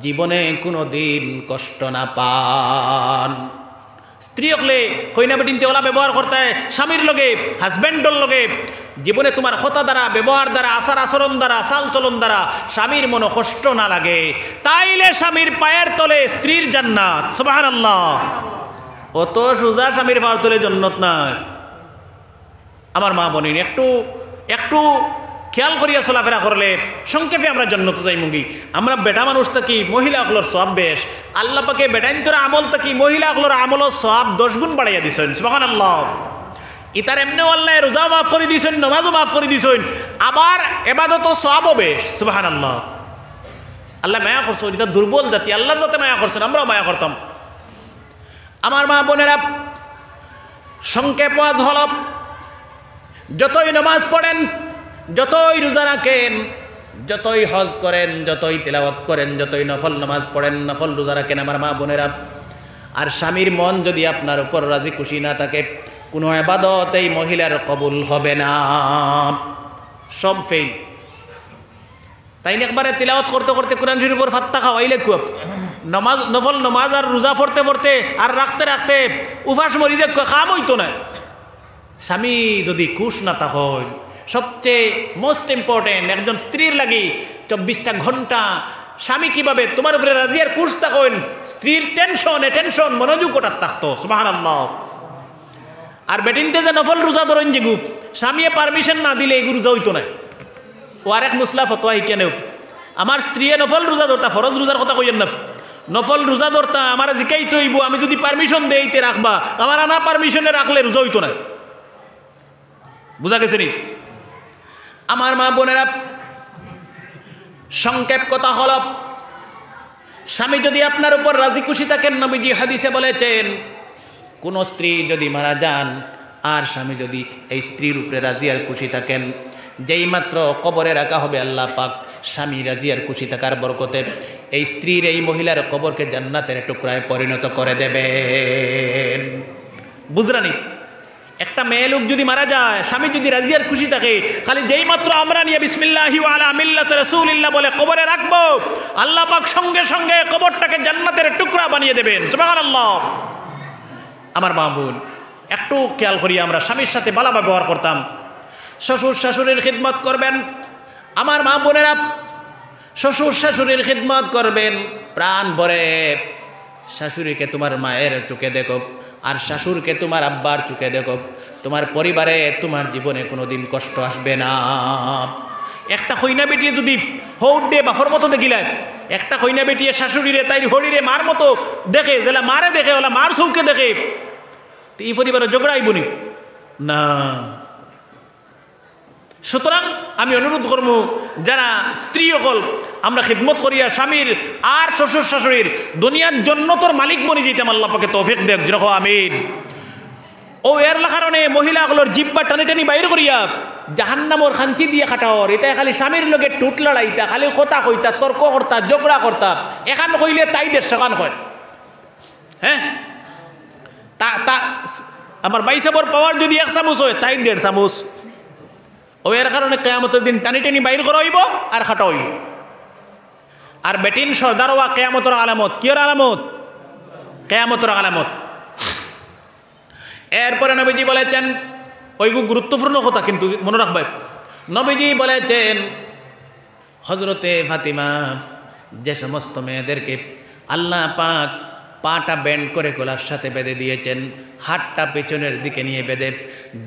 জীবনে কোনো দিন কষ্ট না পান। স্ত্রী হলে কইনা বেটিনতে ওলা ব্যবহার করতে হয় স্বামীর লগে, হাজব্যান্ডর লগে, জীবনে তোমার কথা দ্বারা, ব্যবহার দ্বারা, আচার আচরণ দ্বারা, চাল চলন দ্বারা স্বামীর মনে কষ্ট না লাগে, তাইলে স্বামীর পায়ের তলে স্ত্রীর জান্নাত। সুবহানাল্লাহ। অত সোজা স্বামীর পায়ের তলে জান্নাত নাই। আমার মা বোন একটু একটু খেয়াল করিয়া চলাফেরা করলে সংক্ষেপে আমরা জান্নাত যাই মুগি। আমরা বেটা মানুষ থাকি, মহিলাগুলোর সব বেশ, আল্লাহ পাকে বেটাইন্তর আমল থাকি মহিলাগুলোর আমল সব 10 গুণ বাড়াইয়া দিছেন। সুবহানাল্লাহ। ইতার এমনি আল্লাহ রোজাও মাফ করে দিছেন, নামাজও মাফ করে দিছেন, আবার এবাদত সবও বেশ। সুবহানাল্লাহ। আল্লাহ মায়া করছেন, এটা দুর্বল জাতি, আল্লাহর যাতে মায়া করছেন, আমরাও মায়া করতাম। আমার মা বোনেরা, সংক্ষেপ ওয়াজ হল, যতই নামাজ পড়েন, যতই রোজা রাখেন, যতই হজ করেন, যতই তিলাওয়াত করেন, যতই নফল নামাজ পড়েন, নফল রোজা রাখেন, আমার মা বোনেরা, আর স্বামীর মন যদি আপনার উপর রাজি খুশি না থাকে, কোনো ইবাদত এই মহিলার কবুল হবে না, সব ফেল। তাই একবারে তিলাওয়াত করতে করতে কোরআন শরীফের উপর ফাত্তা খাওয়াইলে খুব নামাজ, নফল নামাজ আর রোজা পড়তে পড়তে আর রাখতে রাখতে উপাস মরি যে কাম হইতো না। স্বামী যদি খুশ না তা হয়, সবচেয়ে মোস্ট ইম্পর্টেন্ট একজন স্ত্রীর লাগি 24টা ঘন্টা স্বামী কিভাবে তোমার উপরে রাজি আর খুশ থাকেন, স্ত্রীর টেনশন মনোযোগ ওটার থাকতো। সুবহানাল্লাহ। আর বেটিনতে যে নফল রোজা ধরেন যে গুপ, স্বামীয়ে পারমিশন না দিলে এগুলো রোজা হইতো না। ও আরেক মুসলা ফতোয়া কেনেও, আমার স্ত্রীয়ে নফল রোজা ধরতা, ফরজ রোজার কথা কইয়েন না, নফল রোজা ধরতা, আমার জিকাইতে হইব, আমি যদি পারমিশন দেইতে রাখবা, আমার আনা পারমিশনে রাখলে রোজা হইতো না। বুঝা গেছে নি? আমার মা বোনেরা, সংক্ষেপ কথা হল, স্বামী যদি আপনার উপর রাজি খুশি থাকেন, নবীজি হাদিসে বলেছেন, কোন স্ত্রী যদি মারা যান আর স্বামী যদি এই স্ত্রীর উপরে রাজি আর খুশি থাকেন, যেই মাত্র কবরে রাখা হবে, আল্লাহ পাক স্বামী রাজি আর খুশি থাকার বরকতে এই স্ত্রীর, এই মহিলার কবরকে জান্নাতের টুকরায় পরিণত করে দেবেন। বুঝরানি? একটা মেয়ে লোক যদি মারা যায়, স্বামী যদি রাজি আর খুশি থাকে, খালি যেই মাত্র আমরা নিয়ে বিসমিল্লাহি ওয়া আলা মিল্লাতি রাসূলিল্লাহ বলে কবরে রাখবো, আল্লাহ পাক সঙ্গে সঙ্গে কবরটাকে জান্নাতের টুকরা বানিয়ে দেবেন। সুবহানাল্লাহ। আমার মা বোন, একটু খেয়াল করি, আমরা স্বামীর সাথে ভালো ব্যবহার করতাম, শ্বশুর শাশুড়ির খিদমত করবেন। আমার মা বোনেরা, শ্বশুর শাশুড়ির খিদমত করবেন প্রাণ ভরে। শাশুড়িকে তোমার মায়ের চোখে দেখো, আর শাশুড়কে তোমার আব্বার চোখে দেখো। তোমার পরিবারে, তোমার জীবনে কোনোদিন কষ্ট আসবে না। একটা কইনা বেটিয়ে যদি হৌট দিয়ে বাপর মতো দেখিলেন, একটা কইনা বেটিয়ে শাশুড়িরে তাই হরিরে মার মতো দেখে, যেলা মারে দেখে ওলা মার চৌকে দেখে, তো এই পরিবারে ঝগড়াই বনি না। সুতরাং আমি অনুরোধ করব, যারা স্ত্রী সকল, আমরা খিদমত করিয়া স্বামীর আর শ্বশুর শাশুড়ির দুনিয়ার জন্য তোর মালিক বনি যেতাম। আল্লাহ পাকে তৌফিক দেখ, যেরকম আমিন। ও এর কারণে মহিলাগুলোর জিব্বা টানি টানি বাইর করিয়া জাহান্নামর খাঞ্চি দিয়ে খাটাওর। এটা খালি স্বামীর লগে টুট লড়াইতা, খালি কথা কইতা, তর্ক করতা, ঝগড়া করতা। এখান কইলে তাই দেশ সেখান কয়। হ্যাঁ, তা আমার বাইসাবর পাওয়ার যদি 1 চামচ হয়, তাই 1.5 চামচ। ও এর কারণে কিয়ামতের দিন টানি টানি বাইর করা হইব আর খাটা হইব। আর বেটিন সর্দার হওয়া কিয়ামতের আলামত। কিয়র আলামত? কিয়ামতের আলামত। এরপরে নবীজি বলেছেন, ওইগুলো গুরুত্বপূর্ণ কথা কিন্তু মনে রাখবে। নবীজি বলেছেন, হজরতে ফাতিমা যে সমস্ত মেয়েদেরকে আল্লাহ পাক পাটা ব্যান্ড করে গলার সাথে বেঁধে দিয়েছেন, হাতটা পেছনের দিকে নিয়ে বেঁধে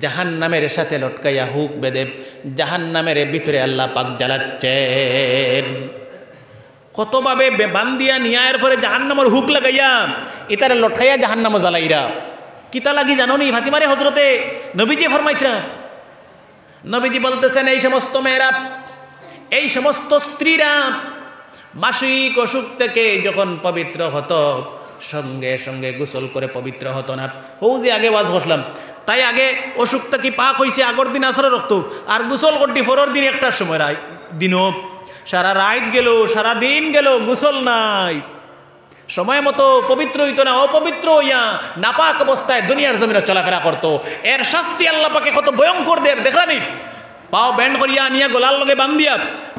জাহান্নামের সাথে লটকাইয়া হুক বেঁধে জাহান্নামের ভিতরে আল্লাহ পাক জ্বালাচ্ছেন। কতভাবে বান্দিয়া নিয়ায়ের পরে জাহান্নামের হুক লাগাইয়া ইতারে লটকাইয়া জাহান্নামও জ্বালাইরা। কিতা লাগি জানো নি ফাতিমারে হজরতে নবীজি ফরমাইতরা। নবীজি বলতেছেন, এই সমস্ত মেয়েরা, এই সমস্ত স্ত্রীরা মাসিক অসুখ থেকে যখন পবিত্র হতো, সঙ্গে সঙ্গে গোসল করে পবিত্র হতো না। ও যে আগে ওয়াজ বসলাম, তাই আগে অসুখটা কি পাক হয়েছে আগর দিন আসরে রাখতো, আর গোসল করতে পরের দিন একটার সময় দিনও সারা রাত গেল, সারা দিন গেল, গোসল নাই, সময় মতো পবিত্র হইতো না, অপবিত্র হইয়া নাপাক অবস্থায় দুনিয়ার জমিনে চলাফেরা করতো। এর শাস্তি আল্লাহ পাকে কত ভয়ঙ্কর দেব দেখলানি। পাও ব্যান্ড করিয়া নিয়ে গোলার লগে বান্ধিয়া,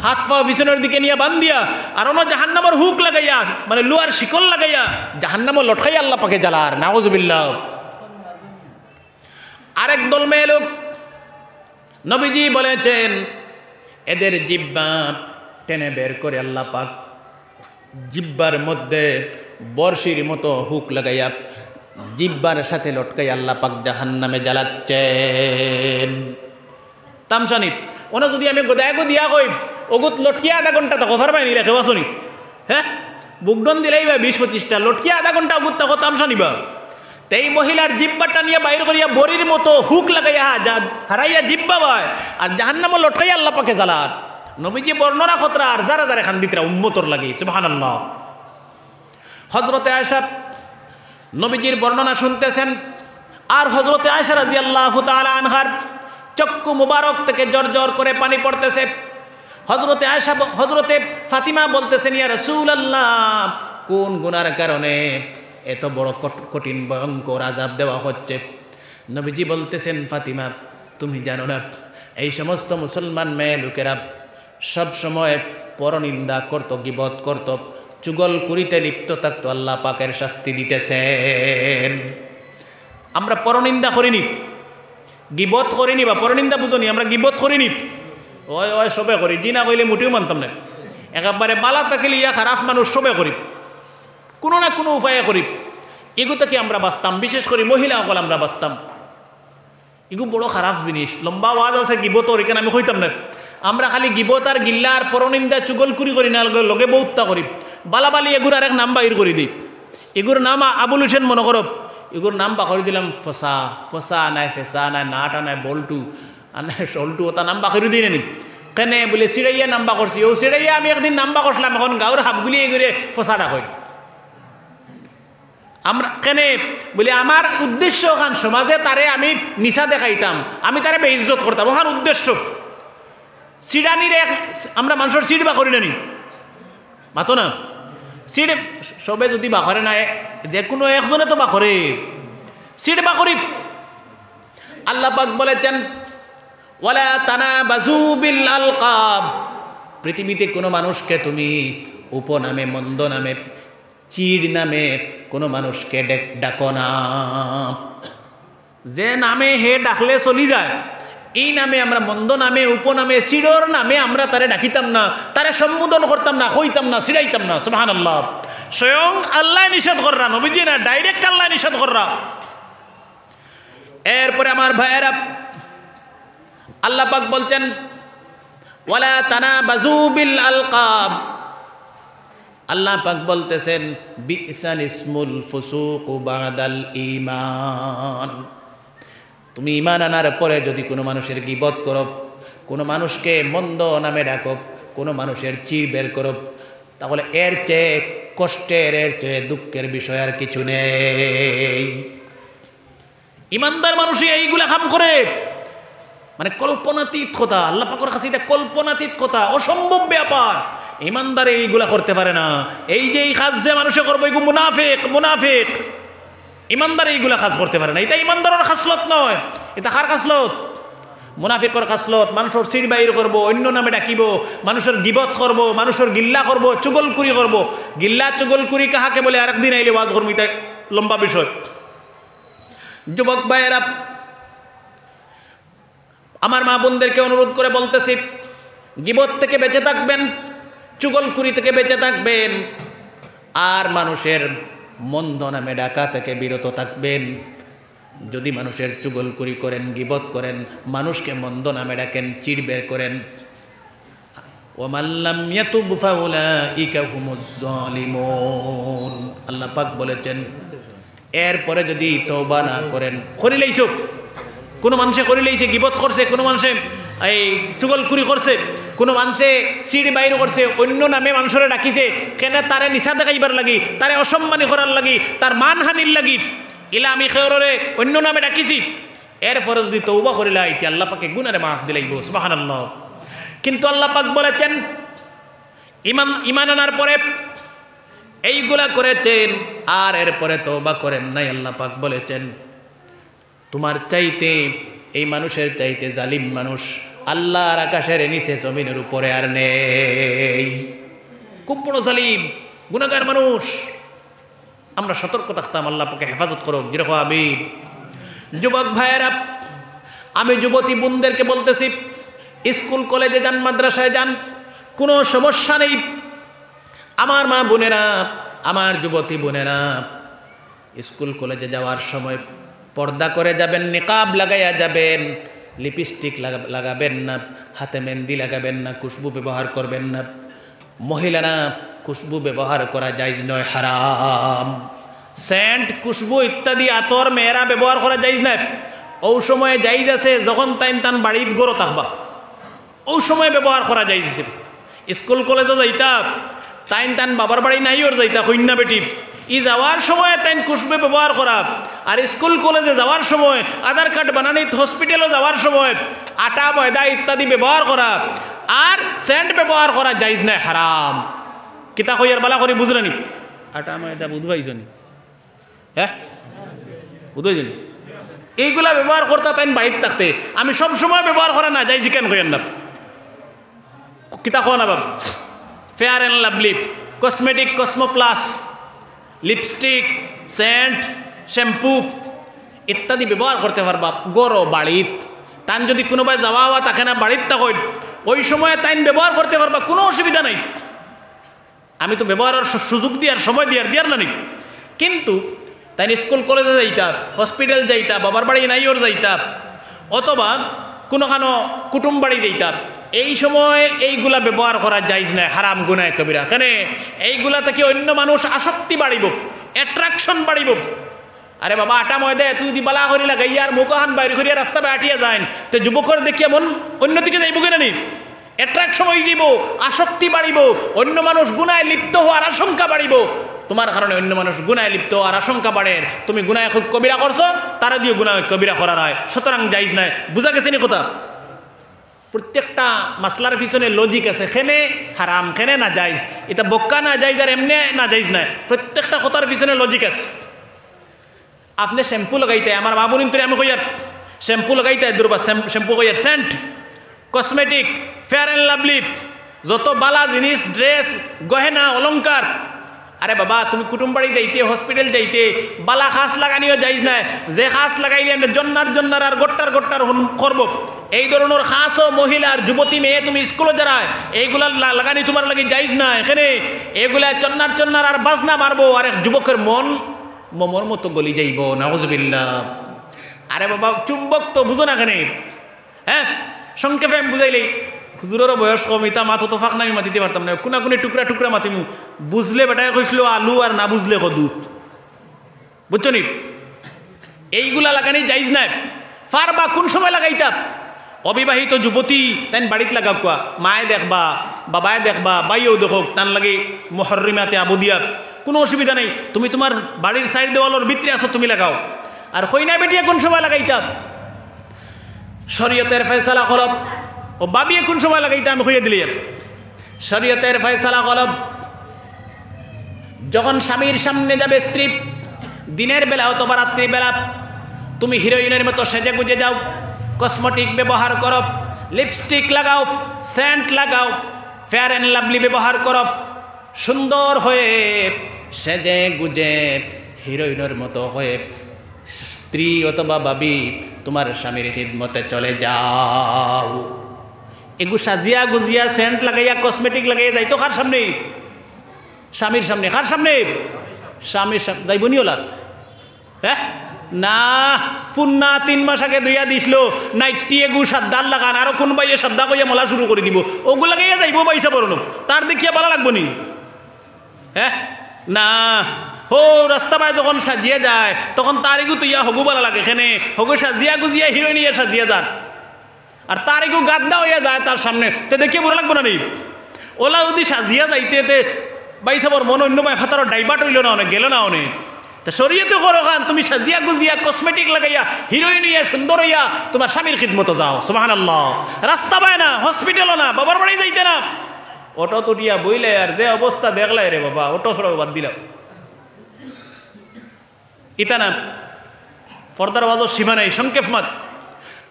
হাত পাও বিছানার দিকে নিয়ে বান্ধিয়া, আর অন্য জাহান্নামের হুক লাগাইয়া, মানে লুয়ার শিকল লাগাইয়া জাহান্নামের লটকাইয়া আল্লাহ পাকে জ্বালার। নাউজুবিল্লাহ। আরেক দল মেয়ে লোক, নবীজি বলেছেন, এদের জিহ্বা টেনে বের করে আল্লাহ পাক জিহ্বার মধ্যে বর্ষির মতো হুক লাগাইয়া জিহ্বার সাথে লটকাই আল্লাহ পাক জাহান্নামে জ্বালাচ্ছেন। তামসানিত ওনা যদি আমি গোদায় দিয়া কই ওগুত লটকিয়া আধা ঘন্টা তখন ফারবাই নি রেখে বাসনি। হ্যাঁ, বুকডন দিলেই বা 20-25টা লটকিয়া আধা ঘন্টা ওগুত তখন তামসা নিবা। এই মহিলার জিব্বাটা নিয়ে বাইর করিয়া বরির মতো হুক লাগাইয়া হারাইয়া জিব্বা হয়, আর জাহান্নামে লটকাইয়া আল্লাহ পাকে জ্বালার। নবীজি বর্ণনা খতরা আর যারা যারা খান দিতরা উম্মতর লাগি। সুবহানাল্লাহ। হযরতে আয়েশা নবীজির বর্ণনা শুনতেছেন, আর হযরতে আয়েশা রাদিয়াল্লাহু তাআলা আনহার চক্ষু মুবারক থেকে জর করে পানি পড়তেছে। হযরতে আয়েশা, হযরতে ফাতিমা বলতেছেন, ইয়া রাসূলুল্লাহ, কোন গুনার কারণে এত বড় কঠিন ভয়ঙ্কর আযাব দেওয়া হচ্ছে? নবীজি বলতেছেন, ফাতিমা, তুমি জানো না, এই সমস্ত মুসলমান মেয়ে লোকেরা সব সময় পরনিন্দা করত, গীবত করত, চুগলখুরিতে লিপ্ত থাকতো, আল্লাহ পাকের শাস্তি দিতেছেন। আমরা পরনিন্দা করিনি, গীবত করিনি, বা পরনিন্দা বুঝনি, আমরা গীবত করিনি, ওই ওই সবে করি, জি না কইলে মুটিও মানতাম না। একেবারে বালা থাকিলে ইয়া খারাপ মানুষ সবে করি, কোনো না কোনো উপায়ে করি। এগুলো কি আমরা বাঁচতাম, বিশেষ করে মহিলা সকল আমরা বাঁচতাম। এগুলো বড় খারাপ জিনিস, লম্বা ওয়াজ আছে গিবতর, এখানে আমি কইতাম না। আমরা খালি গিবত আর গিল্লা আর পরনিন্দা চুগলখুরি করি না, লগে বহুত্তা করি। বালাবালি এগুর আর এক নাম বাহির করে দিই। এগুর নাম আবুল হোসেন মনে করো, এগুর নাম বাকরি দিলাম ফসা, ফসা নাই, ফেসা নাই, নাটা নাই, বল্টু আর নাই সল্টু, ওটা নাম বাকরি দিই নি কেনে বলে চিড়াইয়া নাম্বা করছি। ও চিড়াইয়া আমি একদিন নাম্বা করছিলাম, এখন গাঁর হাফগুলি এগুলো ফসাটা কই। আমরা কেনে বলি আমার উদ্দেশ্য ওখান সমাজে তারে আমি নিশা দেখাইতাম, আমি তারে বেইজ্জত করতাম, ওখান উদ্দেশ্য। সিডানির আমরা মানুষের সিট বা করি না নি মাতো না, সিট সবে যদি বাখরে নাই, যে কোনো একজনে তো বাখরে সিট বাকরি। আল্লাহ পাক বলেছেন ওয়ালা তানাবাজু বিল আলকাব, পৃথিবীতে কোনো মানুষকে তুমি উপনামে, মন্দ নামে, চিড় নামে কোনো মানুষকে ডাকো না। যে নামে হে ডাকলে চলি যায়, এই নামে আমরা মন্দ নামে, উপনামে, চিড়র নামে আমরা তারে ডাকিতাম না, তারে সম্বোধন করতাম না, কইতাম না, চিড়াইতাম না। সুবহানাল্লাহ। স্বয়ং আল্লাহ নিষেধ কররা, নবীজি না, ডাইরেক্ট আল্লাহ নিষেধ কররা। এরপরে আমার ভাইয়েরা, আল্লাহ পাক বলছেন ওয়ালা তানাবাজু বিল আলকাব, আল্লাহ পাক বলতেছেন বিসাল ইসমুল ফুসুক বাদাল ঈমান। তুমি ঈমান আনার পরে যদি কোনো মানুষের গীবত করো, কোনো মানুষকে মন্দ নামে ডাকো, কোনো মানুষের চিড় বের করো, তাহলে এর চেয়ে কষ্টের, এর চেয়ে দুঃখের বিষয় আর কিছু নেই। ইমানদার মানুষই এইগুলা কাম করে, মানে কল্পনাতীত কথা। আল্লাহ পাকের কাছে এটা কল্পনাতীত কথা, অসম্ভব ব্যাপার। ইমানদার এইগুলা করতে পারে না। এই যে এই কাজ যে মানুষে করবো, এগুলো মুনাফিক, মুনাফিক। ইমানদার এইগুলা কাজ করতে পারে না। এটা ইমানদারের খাসলত নয়, এটা কার খাসলত? মুনাফিকর খাসলত। মানুষের চিড় বাইর করবো, অন্য নামে ডাকিব, মানুষের গিবত করব, মানুষের গিল্লা করব, চুগলকুরি করব। গিল্লা চুগলকুরি কাহাকে বলে আরেকদিন আইলে ওয়াজ করবো, এটা লম্বা বিষয়। যুবক ভাইয়েরা, আমার মা বোনদেরকে অনুরোধ করে বলতেছি, গিবত থেকে বেঁচে থাকবেন, চুগলকুরি থেকে বেঁচে থাকবেন, আর মানুষের মন্দ নামে ডাকা থেকে বিরত থাকবেন। যদি মানুষের চুগলকুরি করেন, গিবত করেন, মানুষকে মন্দ নামে ডাকেন, চিড় বের করেন, ওয়ামান লাম ইয়াতুব ফাউলাইকা হুমুজ জালিমুন, আল্লাহ পাক বলেছেন। এরপরে যদি তওবা না করেন, করিলেইছো, কোনো মানুষে করিলেইছে, গিবত করছে, কোনো মানুষে এই চুগলকুরি করছে, কোনো মানুষে চিড় বাইর করছে, অন্য নামে মানুষের ডাকিছে, কেন? তারে নিশা দেখাইবার লাগি, তারে অসম্মানী করার লাগি, তার মানহানির লাগি, ইলা আমি খেয়রে অন্য নামে ডাকিছি। এরপরে যদি তওবা করিলা, এটি আল্লাহ পাকে গুনারে মাফ দিলাইব। সুবহানাল্লাহ। কিন্তু আল্লাহ পাক বলেছেন, ঈমান আনার পরে এইগুলা করেছেন, আর এরপরে তওবা করেন নাই, আল্লাহ পাক বলেছেন তোমার চাইতে, এই মানুষের চাইতে জালিম মানুষ আল্লাহর আকাশের নিচে জমিনের উপরে আর নেই। খুব বড় জালিম, গুনাহগার মানুষ। আমরা সতর্ক থাকতাম। আল্লাহ পাকে হেফাজত করুক। যেরকম আমি যুবক ভাইয়েরা, আমি যুবতী বোনদেরকে বলতেছি, স্কুল কলেজে যান, মাদ্রাসায় যান, কোনো সমস্যা নেই। আমার মা বোনেরা, আমার যুবতী বোনেরা, স্কুল কলেজে যাওয়ার সময় পর্দা করে যাবেন, নিকাব লাগাইয়া যাবেন, লিপস্টিক লাগাবেন না, হাতে মেহেন্দি লাগাবেন না, খুশবু ব্যবহার করবেন না। মহিলারা খুশবু ব্যবহার করা জায়েজ নয়, হারাম। সেন্ট, খুশবু ইত্যাদি আতর মেয়েরা ব্যবহার করা জায়েজ নয়। ও সময়ে জায়েজ আছে যখন তান বাড়ির গড়ো থাকবা, ও সময় ব্যবহার করা জায়েজ আছে। স্কুল কলেজে যাইতা, তান বাবার বাড়ি নাই ওর যাইতা, কন্যা বেটি, ই যাওয়ার সময় তাই খুশবু ব্যবহার করা। আর স্কুল কলেজে যাওয়ার সময়, আধার কার্ড বানানি, হসপিটালে যাওয়ার সময় আটা, ময়দা ইত্যাদি ব্যবহার করা, আর সেন্ট ব্যবহার করা জায়েজ নাই, হারাম। কিতা কইয়ার বালা করে বুঝলেনি? আটা ময়দা বুঝবাইছনি? হ্যাঁ, বুঝবাইছনি? এইগুলা ব্যবহার করতে তাই বাড়িতে থাকতে। আমি সব সময় ব্যবহার করা না যাই, জিকেন কইয়ার না। কিতা কো না বাবা? Fair and Lovely, cosmetic, Cosmo Plus, lipstick, scent, shampoo ইত্যাদি ব্যবহার করতে পারবা গড় বাড়িত। তান যদি কোনোবাই যাওয়া থাকে না, বাড়িত থাকেন, ওই সময় তাইন ব্যবহার করতে পারবা, কোনো অসুবিধা নাই। আমি তো ব্যবহারের সুযোগ দিয়ার, সময় দিয়ার না নি। কিন্তু তাই স্কুল কলেজে যাইতা, হসপিটাল যাইতা, বাবার বাড়ি নাই ওর যাইতা, অথবা কোনো কুটুম বাড়ি যাইতা, এই সময় এইগুলা ব্যবহার করা জায়েজ নাই, হারাম, গুনাহ কবিরা। কেন? এইগুলা থেকে অন্য মানুষ আসক্তি বাড়িব, অ্যাট্রাকশন বাড়িব। আরে বাবা, আটা ময়দা তুই যদি বালা করি লাগাইয়া আর মুখহান বাইর করিয়া রাস্তা বাটিয়া যায়, তো যুবকর দেখিয়া মন অন্যদিকে যাইব কেন? নি অ্যাট্রাকশন হয়ে যাব, আসক্তি বাড়িব, অন্য মানুষ গুনায় লিপ্ত হওয়ার আশঙ্কা বাড়িব। তোমার কারণে অন্য মানুষ গুনায় লিপ্ত হওয়ার আশঙ্কা বাড়ে। তুমি গুনায় খুব কবিরা করছো, তারা দিয়ে গুনায় কবিরা করার হয়, সুতরাং জায়েজ নাই। বুঝা গেছে নি কথা? প্রত্যেকটা মাসলার পিছনে লজিক আছে, খেনে হারাম, খেনে না জায়েজ, এটা বক্কা না জায়েজ আর এমনি না জায়েজ নাই, প্রত্যেকটা কথার পিছনে লজিক আছে। আপনি শ্যাম্পু লাগাইতে, আমার মা বোন আমি কইয়ার, শ্যাম্পু লাগাইতে দুর্বা শ্যাম্পু কইয়ার scent cosmetic fair and lovely যত বালা জিনিস ড্রেস গহেনা অলংকার। আরে বাবা তুমি কুটুম বাড়ি যাইতে হসপিটাল যাইতে বালা খাস লাগানিও যাইস না, যে খাস লাগাইলে জন্নার আর গোট্টার করব এই ধরনের খাসও মহিলার যুবতী মেয়ে তুমি স্কুলে যারায় এইগুলা লাগানি তোমার লাগে যাইস না। এখানে এগুলা চন্নার আর বাজনা মারবো আর এক যুবকের মন মোমর মতো গলি যাইব, নাউজুবিল্লাহ। আরে বাবা চুম্বক তো বুঝো না এখানে, হ্যাঁ সংক্ষেপে আমি বুঝাইলেই হুজুরেরও বয়স কম, ইতা মাথো তো ফাঁক নামি মাতিতে পারতাম না, কোনা টুকরা মাতিমু, বুঝলে বেটায় কইছিল আলু আর না বুঝলে কদু, বুঝছো নি? এইগুলা লাগানি যাইজ না। ফারবা কোন সময় লাগাইতা? অবিবাহিত যুবতী তাই বাড়িতে লাগাব কোয়া, মায়ে দেখবা বাবায় দেখবা বাইও দেখক, তার লাগে মুহররিমাতে আবুদিয়া, কোনো অসুবিধা নেই। তুমি তোমার বাড়ির সাইড দেওয়ালোর ভিতরে আসো, তুমি লাগাও। আর কইনা বেটিয়া কোন সময় লাগাইতা? শরীয়তের ফয়সালা কলব ও বাবিয়ে কোন সময় লাগাইতে আমি কইয়া দিলি। শরীয়তের ফয়সালা কলব যখন স্বামীর সামনে যাবে স্ত্রী, দিনের বেলা অথবা রাত্রির বেলা, তুমি হিরোইনের মতো সেজে গুজে যাও, কসমেটিক ব্যবহার করো, লিপস্টিক লাগাও, সেন্ট লাগাও, ফেয়ার অ্যান্ড লাভলি ব্যবহার করো, সুন্দর হয়ে সেজে গুজে হিরোইনের মতো হয়ে স্ত্রী অথবা বাবি তোমার স্বামীর খিদমতে চলে যাও। এগু সাজিয়া গুজিয়া সেন্ট লাগাইয়া কসমেটিক লাগাইয়া যাইতো কার সামনে? স্বামীর সামনে। কার সামনে? স্বামীর সামনে যাইবনি ওলা? হ্যাঁ না, ফুন্না 3 মাস আগে দুইয়া দিছিল নাইটি এগু সাদ্দার লাগান, আরো কোন বাইয়ে সাদ্দা কইয়া মলা শুরু করে দিব, ওগু লাগাইয়া যাইব পয়সা পড়ানো, তার দেখিয়া ভালো লাগবো নি? হ্যাঁ না, ও রাস্তা পায় যখন সাজিয়ে যায় তখন তার এগু তুইয়া হগু ভালো লাগে, এখানে হগু সাজিয়া গুজিয়া হিরোইন ইয়া সাজিয়া যান, আর তার এগু গাদ্দা হইয়া যায় তার সামনে, তো দেখিয়ে ভালো লাগবো না নি? ওলা যদি সাজিয়া যাইতে বাইসাবর মন অন্য বাই ফাতারও ডাইভার্ট হইল না, অনেক গেল না অনেক। তা শরীয়তে করো খান, তুমি সাজিয়া গুজিয়া কসমেটিক লাগাইয়া হিরোইন ইয়া সুন্দর হইয়া তোমার স্বামীর খিদমতো যাও, সুবহানাল্লাহ। রাস্তা পায় না, হসপিটালও না, বাবার বাড়ি যাইতে না, অটো তুটিয়া বইলে আর যে অবস্থা দেখলাই রে বাবা, অটো সরাও বাদ দিলাম। ইতা না পর্দার বাজর সীমা নেই। সংক্ষেপ মত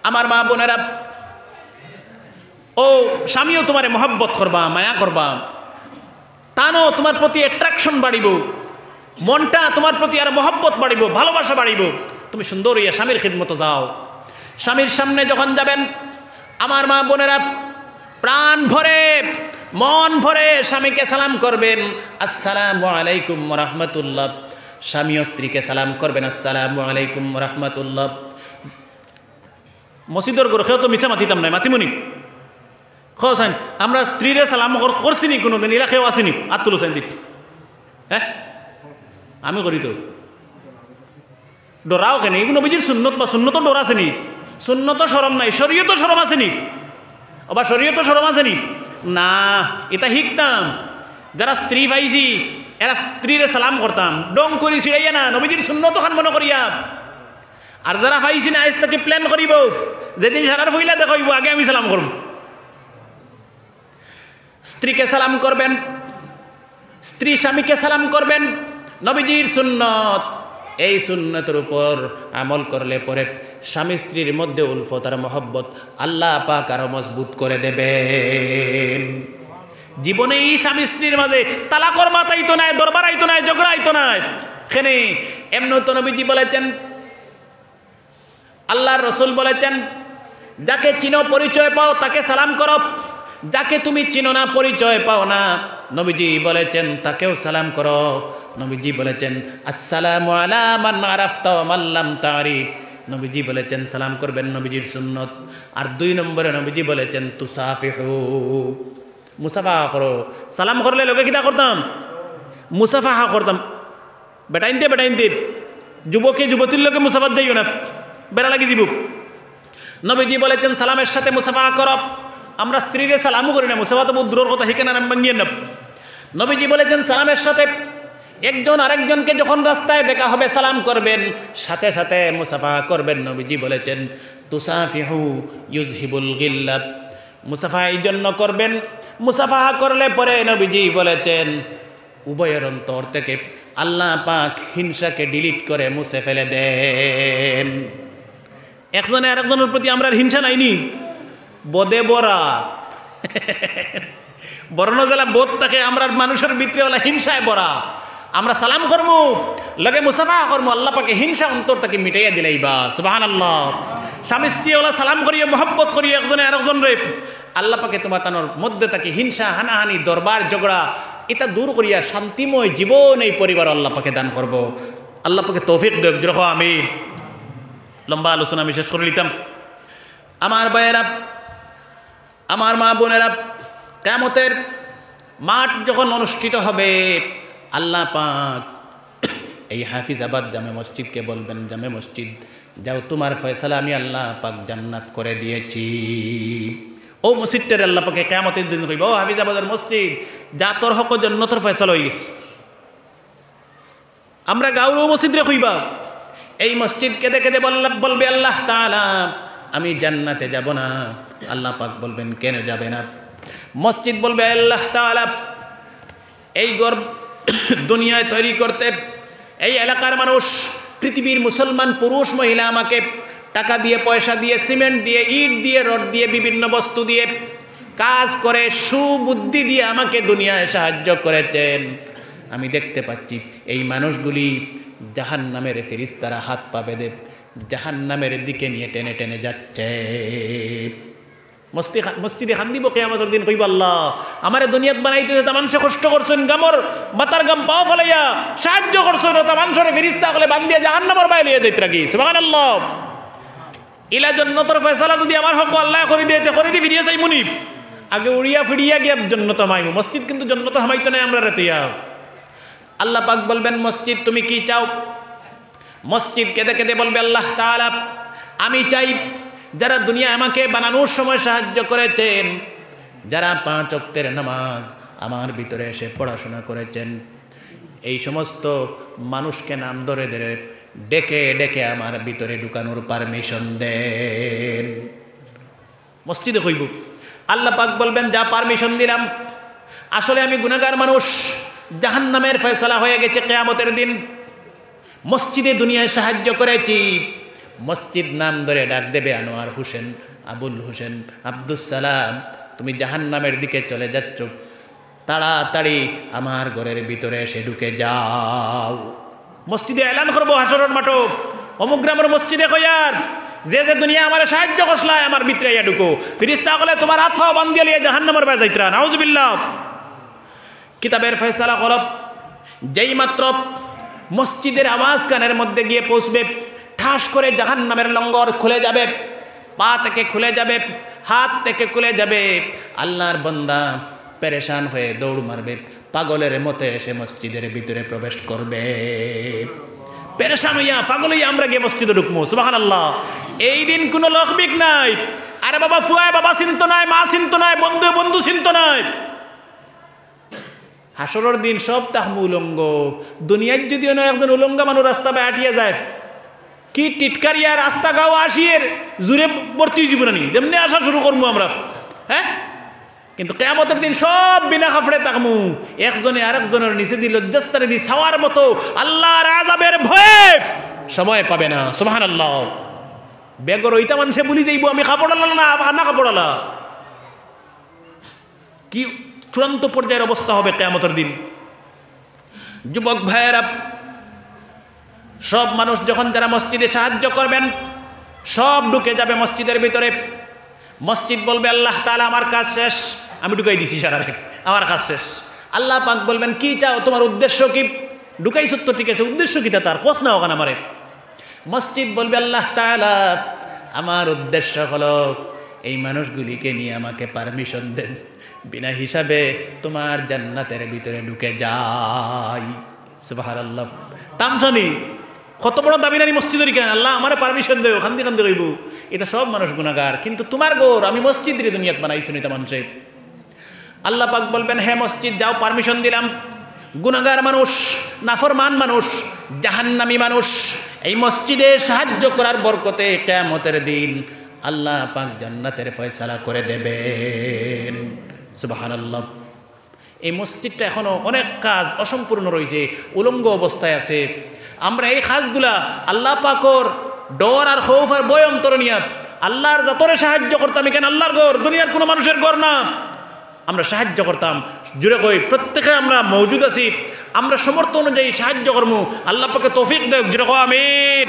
আমার মা বোনেরা, ও স্বামীও তোমারে মহব্বত করবা, মায়া করবা, তানও তোমার প্রতি অ্যাট্রাকশন বাড়িব, মনটা তোমার প্রতি আর মহব্বত বাড়িব, ভালোবাসা বাড়িব, তুমি সুন্দর হইয়া স্বামীর খিদমতো যাও। স্বামীর সামনে যখন যাবেন আমার মা বোনেরা প্রাণ ভরে মন ভরে স্বামীকে সালাম করবেন, আসসালামু আলাইকুম ওয়া রাহমাতুল্লাহ। স্বামীও স্ত্রীকে সালাম করবেন, আসসালামু আলাইকুম ওয়া রাহমাতুল্লাহ। মসজিদের গরু খেয়েও তো মিশা মাতিতাম নাই, মাতিমুনি খান আমরা স্ত্রীরে সালাম করছি নি কোনোদিন? এরা খেয়েও আসিনি আত্মুল হোসেন দিক, হ্যাঁ আমি করি তো। ডরাও কেন? এগুলো নবীজির সুন্নত বা সুন্নত ডর আসেনি? সুন্নত সরম নাই, শরীয়ত সরম আসেনি? আবার শরীয়ত সরম আসেনি না, এটা শিখতাম। যারা স্ত্রী পাইছি এরা স্ত্রীরে সালাম করতাম, ডং করি ছিড়াইয়া না, নবীজির সুন্নত খান মনে করিয়া। আর যারা পাইছি না আজ তাকে প্ল্যান করিব, যেদিন সারার ভইলা দেখাইব আগে আমি সালাম করব। স্ত্রীকে সালাম করবেন, স্ত্রী স্বামীকে সালাম করবেন, নবীজির সুন্নত। এই সুন্নতের উপর আমল করলে পরে স্বামী স্ত্রীর মধ্যে উলফত আর মহব্বত আল্লাহ পাক আরো মজবুত করে দেবেন। জীবনে এই স্বামী স্ত্রীর মাঝে তালাকর মাতাইতো নাই, দরবার আইতো নাই, ঝগড়া আইতো নাই। এখানে এমনি তো নবীজি বলেছেন, আল্লাহর রসুল বলেছেন, যাকে চিনো পরিচয় পাও তাকে সালাম করো, যাকে তুমি চিনো না পরিচয় পাও না নবীজি বলেছেন তাকেও সালাম করো। নবীজি বলেছেন আসসালামু আলা মান আরাফতা ওয়া মান লাম তারিফ। নবীজি বলেছেন সালাম করবেন, নবীজির সুন্নত। আর 2 নম্বরে নবীজি বলেছেন তুসাফিহু, মুসাফাহা করো। সালাম করলে লোকে কিতা করতাম? মুসাফাহা করতাম। বেটাইনতে যুবকে যুবতীর লোকে মুসাফাত যাইও না, বেড়া লাগি দিব। নবীজি বলেছেন সালামের সাথে মুসাফাহা করো। আমরা স্ত্রীরে সালামও করি না, মুসাফা তো বহু দূরের কথা, সেখানে নাম ভাঙিয়ে না। নবীজি বলেছেন সালামের সাথে একজন আরেকজনকে যখন রাস্তায় দেখা হবে সালাম করবেন, সাথে সাথে মুসাফাহা করবেন। নবীজি বলেছেন তুসাফিহু ইউজহিবুল গিল্লা। মুসাফাহা এই জন্য করবেন, মুসাফাহা করলে পরে নবীজি বলেছেন উভয়ের অন্তর থেকে আল্লাহ পাক হিংসাকে ডিলিট করে মুছে ফেলে দেন। একজনে আরেকজনের প্রতি আমরা হিংসা নাইনি, বদে বরা বর্ণ জেলা বোধ থাকে আমরা মানুষের ভিতরে ওলা হিংসায় বরা। আমরা সালাম করমু লগে মুসাফা করমু, আল্লাহ পাকে হিংসা অন্তর তাকে মিটাইয়া দিলাইবা। সুবহানাল্লাহ। স্বামী স্ত্রী ওলা সালাম করিয়া মহব্বত করিয়া একজনে আরেকজন রে আল্লাহ পাকে তোমার তানোর মধ্যে তাকে হিংসা হানাহানি দরবার ঝগড়া এটা দূর করিয়া শান্তিময় জীবন এই পরিবার আল্লাহ পাকে দান করব। আল্লাহ পাকে তৌফিক দেখ। যেরকম আমি লম্বা আলোচনা আমি শেষ করে নিতাম। আমার ভাইয়েরা, আমার মা বোনেরা, কিয়ামতের মাঠ যখন অনুষ্ঠিত হবে আল্লাহ পাক এই হাফিজাবাদ জামে মসজিদকে বলবেন, জামে মসজিদ যাও, তোমার ফয়সালা আমি আল্লাহ পাক জান্নাত করে দিয়েছি। ও মসজিদটার আল্লাহ পাকে কিয়ামতের দিন কইব, ও হাফিজাবাদের মসজিদ যা তোর হক জান্নাতের ফয়সালা হয়ে গেছে। আমরা গাঁওর ও মসজিদরে কইবা, এই মসজিদ কেঁদে কেঁদে বলবে আল্লাহ তাআলা আমি জান্নাতে যাব না। আল্লাহ পাক বলবেন কেন যাবে না? মসজিদ বলবে আল্লাহ তাআলা এই ঘর দুনিয়ায় তৈরি করতে এই এলাকার মানুষ, পৃথিবীর মুসলমান পুরুষ মহিলা আমাকে টাকা দিয়ে, পয়সা দিয়ে, সিমেন্ট দিয়ে, ইট দিয়ে, রড দিয়ে, বিভিন্ন বস্তু দিয়ে কাজ করে সুবুদ্ধি দিয়ে আমাকে দুনিয়ায় সাহায্য করেছেন। আমি দেখতে পাচ্ছি এই মানুষগুলি জাহান্নামের ফেরেশতারা হাত পা বেঁধে জাহান্নামের দিকে নিয়ে টেনে টেনে যাচ্ছে। মসজিদে খান দিব কিয়ামতের দিন, কইব আল্লাহ আমারে দুনিয়াত বানাইতে তা মানুষে কষ্ট করছেন, গামর বাতার গাম পাও ফলাইয়া সাহায্য করছেন, তা মানুষের ফেরেশতা হলে বান্দিয়া জাহান্নামের বাইরে লিয়ে যাইতে রাখি। সুবহানাল্লাহ। ইলা জান্নাতের ফয়সালা যদি আমার হক আল্লাহ করে দিতে করে দি ফিরিয়ে যাই মুনিব, আগে উড়িয়া ফিরিয়া গিয়া জান্নাত হামাইমু। মসজিদ কিন্তু জান্নাত হামাইতে নাই আমরা রেতিয়া। আল্লাহ পাক বলবেন মসজিদ তুমি কি চাও? মসজিদ কেঁদে কেঁদে বলবে আল্লাহ তাআলা আমি চাই যারা দুনিয়া আমাকে বানানোর সময় সাহায্য করেছেন, যারা 5 ওয়াক্তের নামাজ আমার ভিতরে এসে পড়াশোনা করেছেন, এই সমস্ত মানুষকে নাম ধরে ধরে ডেকে ডেকে আমার ভিতরে ঢুকানোর পারমিশন দেন। মসজিদে কইব। আল্লাহ পাক বলবেন যা পারমিশন দিলাম, আসলে আমি গুনাহগার মানুষ, জাহান্নামের ফয়সালা হয়ে গেছে কিয়ামতের দিন। মসজিদে দুনিয়ায় সাহায্য করেছি, মসজিদ নাম ধরে ডাক দেবে আনোয়ার হোসেন, আবুল হোসেন, আব্দুস সালাম, তুমি জাহান্নামের দিকে চলে যাচ্ছ, তাড়াতাড়ি আমার ঘরের ভিতরে এসে ঢুকে যাও। মসজিদে এলান করবো হাসরের মাঠে, অমুক গ্রামের মসজিদে কইয়ার যে যে দুনিয়া আমার সাহায্য করছলায় আমার ভিতরে ইয়া ঢুকো। ফেরেশতা বলে তোমার হাত পা বান্ধিয়া লিয়ে জাহান্নামের বাই যাইতরা। নাউজুবিল্লাহ। কিতাবের ফয়সালা করব, যেই মাত্র মসজিদের আওয়াজ কানের মধ্যে গিয়ে পৌঁছবে, ঠাস করে জাহান্নামের লঙ্গর খুলে যাবে, পা থেকে খুলে যাবে, হাত থেকে খুলে যাবে। আল্লাহর বান্দা পেরেশান হয়ে দৌড় মারবে, পাগলের মতো এসে মসজিদের ভিতরে প্রবেশ করবে। পেরেশান হইয়া পাগল হইয়া আমরা গিয়ে মসজিদে ঢুকবো। সুবহানাল্লাহ। এই দিন কোনো লকবিক নাই। আরে বাবা ফুয়ায় বাবা চিন্ত নাই, মা চিন্ত নাই, বন্ধু বন্ধু চিন্ত নাই। হাসরের দিন সব তাহমু উলঙ্গ। দুনিয়ার যদিও নয় একজন উলঙ্গ মানুষ রাস্তা বেয়ে হাঁটিয়ে যায়, কি টিটকারিয়া রাস্তা গাও আসিয়ে জুড়ে ভর্তি জীবনী যেমনি আসা শুরু করবো আমরা। হ্যাঁ, কিন্তু কিয়ামতের দিন সব বিনা কাপড়ে তাকমু, একজনে আরেকজনের নিচে দিয়ে লজ্জাস্তারে দিয়ে ছাওয়ার মতো আল্লাহর আযাবের ভয়ে সময় পাবে না। সুবহানাল্লাহ। বেগর ওইটা মানুষে বলি যাইব আমি কাপড়ালা না আনা কাপড়ালা। কি চূড়ান্ত পর্যায়ের অবস্থা হবে কিয়ামতের দিন। যুবক ভাইয়েরা, সব মানুষ যখন যারা মসজিদে সাহায্য করবেন সব ঢুকে যাবে মসজিদের ভিতরে। মসজিদ বলবে আল্লাহ তাআলা আমার কাজ শেষ, আমি ঢুকাই দিছি সারা, আমার কাজ শেষ। আল্লাহ পাক বলবেন কি চাও, তোমার উদ্দেশ্য কি? ঢুকাইছ তো ঠিক আছে, উদ্দেশ্য কিটা তার কোস না ওখানে আমারে। মসজিদ বলবে আল্লাহ তাআলা আমার উদ্দেশ্য হলো এই মানুষগুলিকে নিয়ে আমাকে পারমিশন দেন, বিনা হিসাবে তোমার জান্নাতের ভিতরে ঢুকে যাই। সুবহানাল্লাহ। তামসানি কত বড় দাবি নানি মসজিদের কেন, আল্লাহ আমার পারমিশন দেও, খান্দি খান্দি কইব। এটা সব মানুষ গুনাহগার, কিন্তু তোমার গোর আমি মসজিদের দুনিয়াত বানাইছি না মানুষে। আল্লাহ পাক বলবেন হ্যাঁ মসজিদ যাও, পারমিশন দিলাম। গুনাহগার মানুষ, নাফরমান মানুষ, জাহান্নামী মানুষ এই মসজিদে সাহায্য করার বরকতে কিয়ামতের দিন আল্লাহ পাক জান্নাতের ফয়সালা করে দেবেন। সুবহানাল্লাহ। এই মসজিদটা এখনো অনেক কাজ অসম্পূর্ণ রয়েছে, উলঙ্গ অবস্থায় আছে। আমরা এই কাজগুলা আল্লাহ পাকর ডর আর খৌফ আর ভয় অন্তরে নিয়া আল্লাহর যতরে সাহায্য করতাম, এখানে আল্লাহর ঘর, দুনিয়ার কোনো মানুষের ঘর না, আমরা সাহায্য করতাম। জুড়ে কই প্রত্যেকে আমরা মৌজুদ আছি, আমরা সমর্থ অনুযায়ী সাহায্য করবো। আল্লাহ পাকে তৌফিক দেখ, জুড়ে কো আমিন।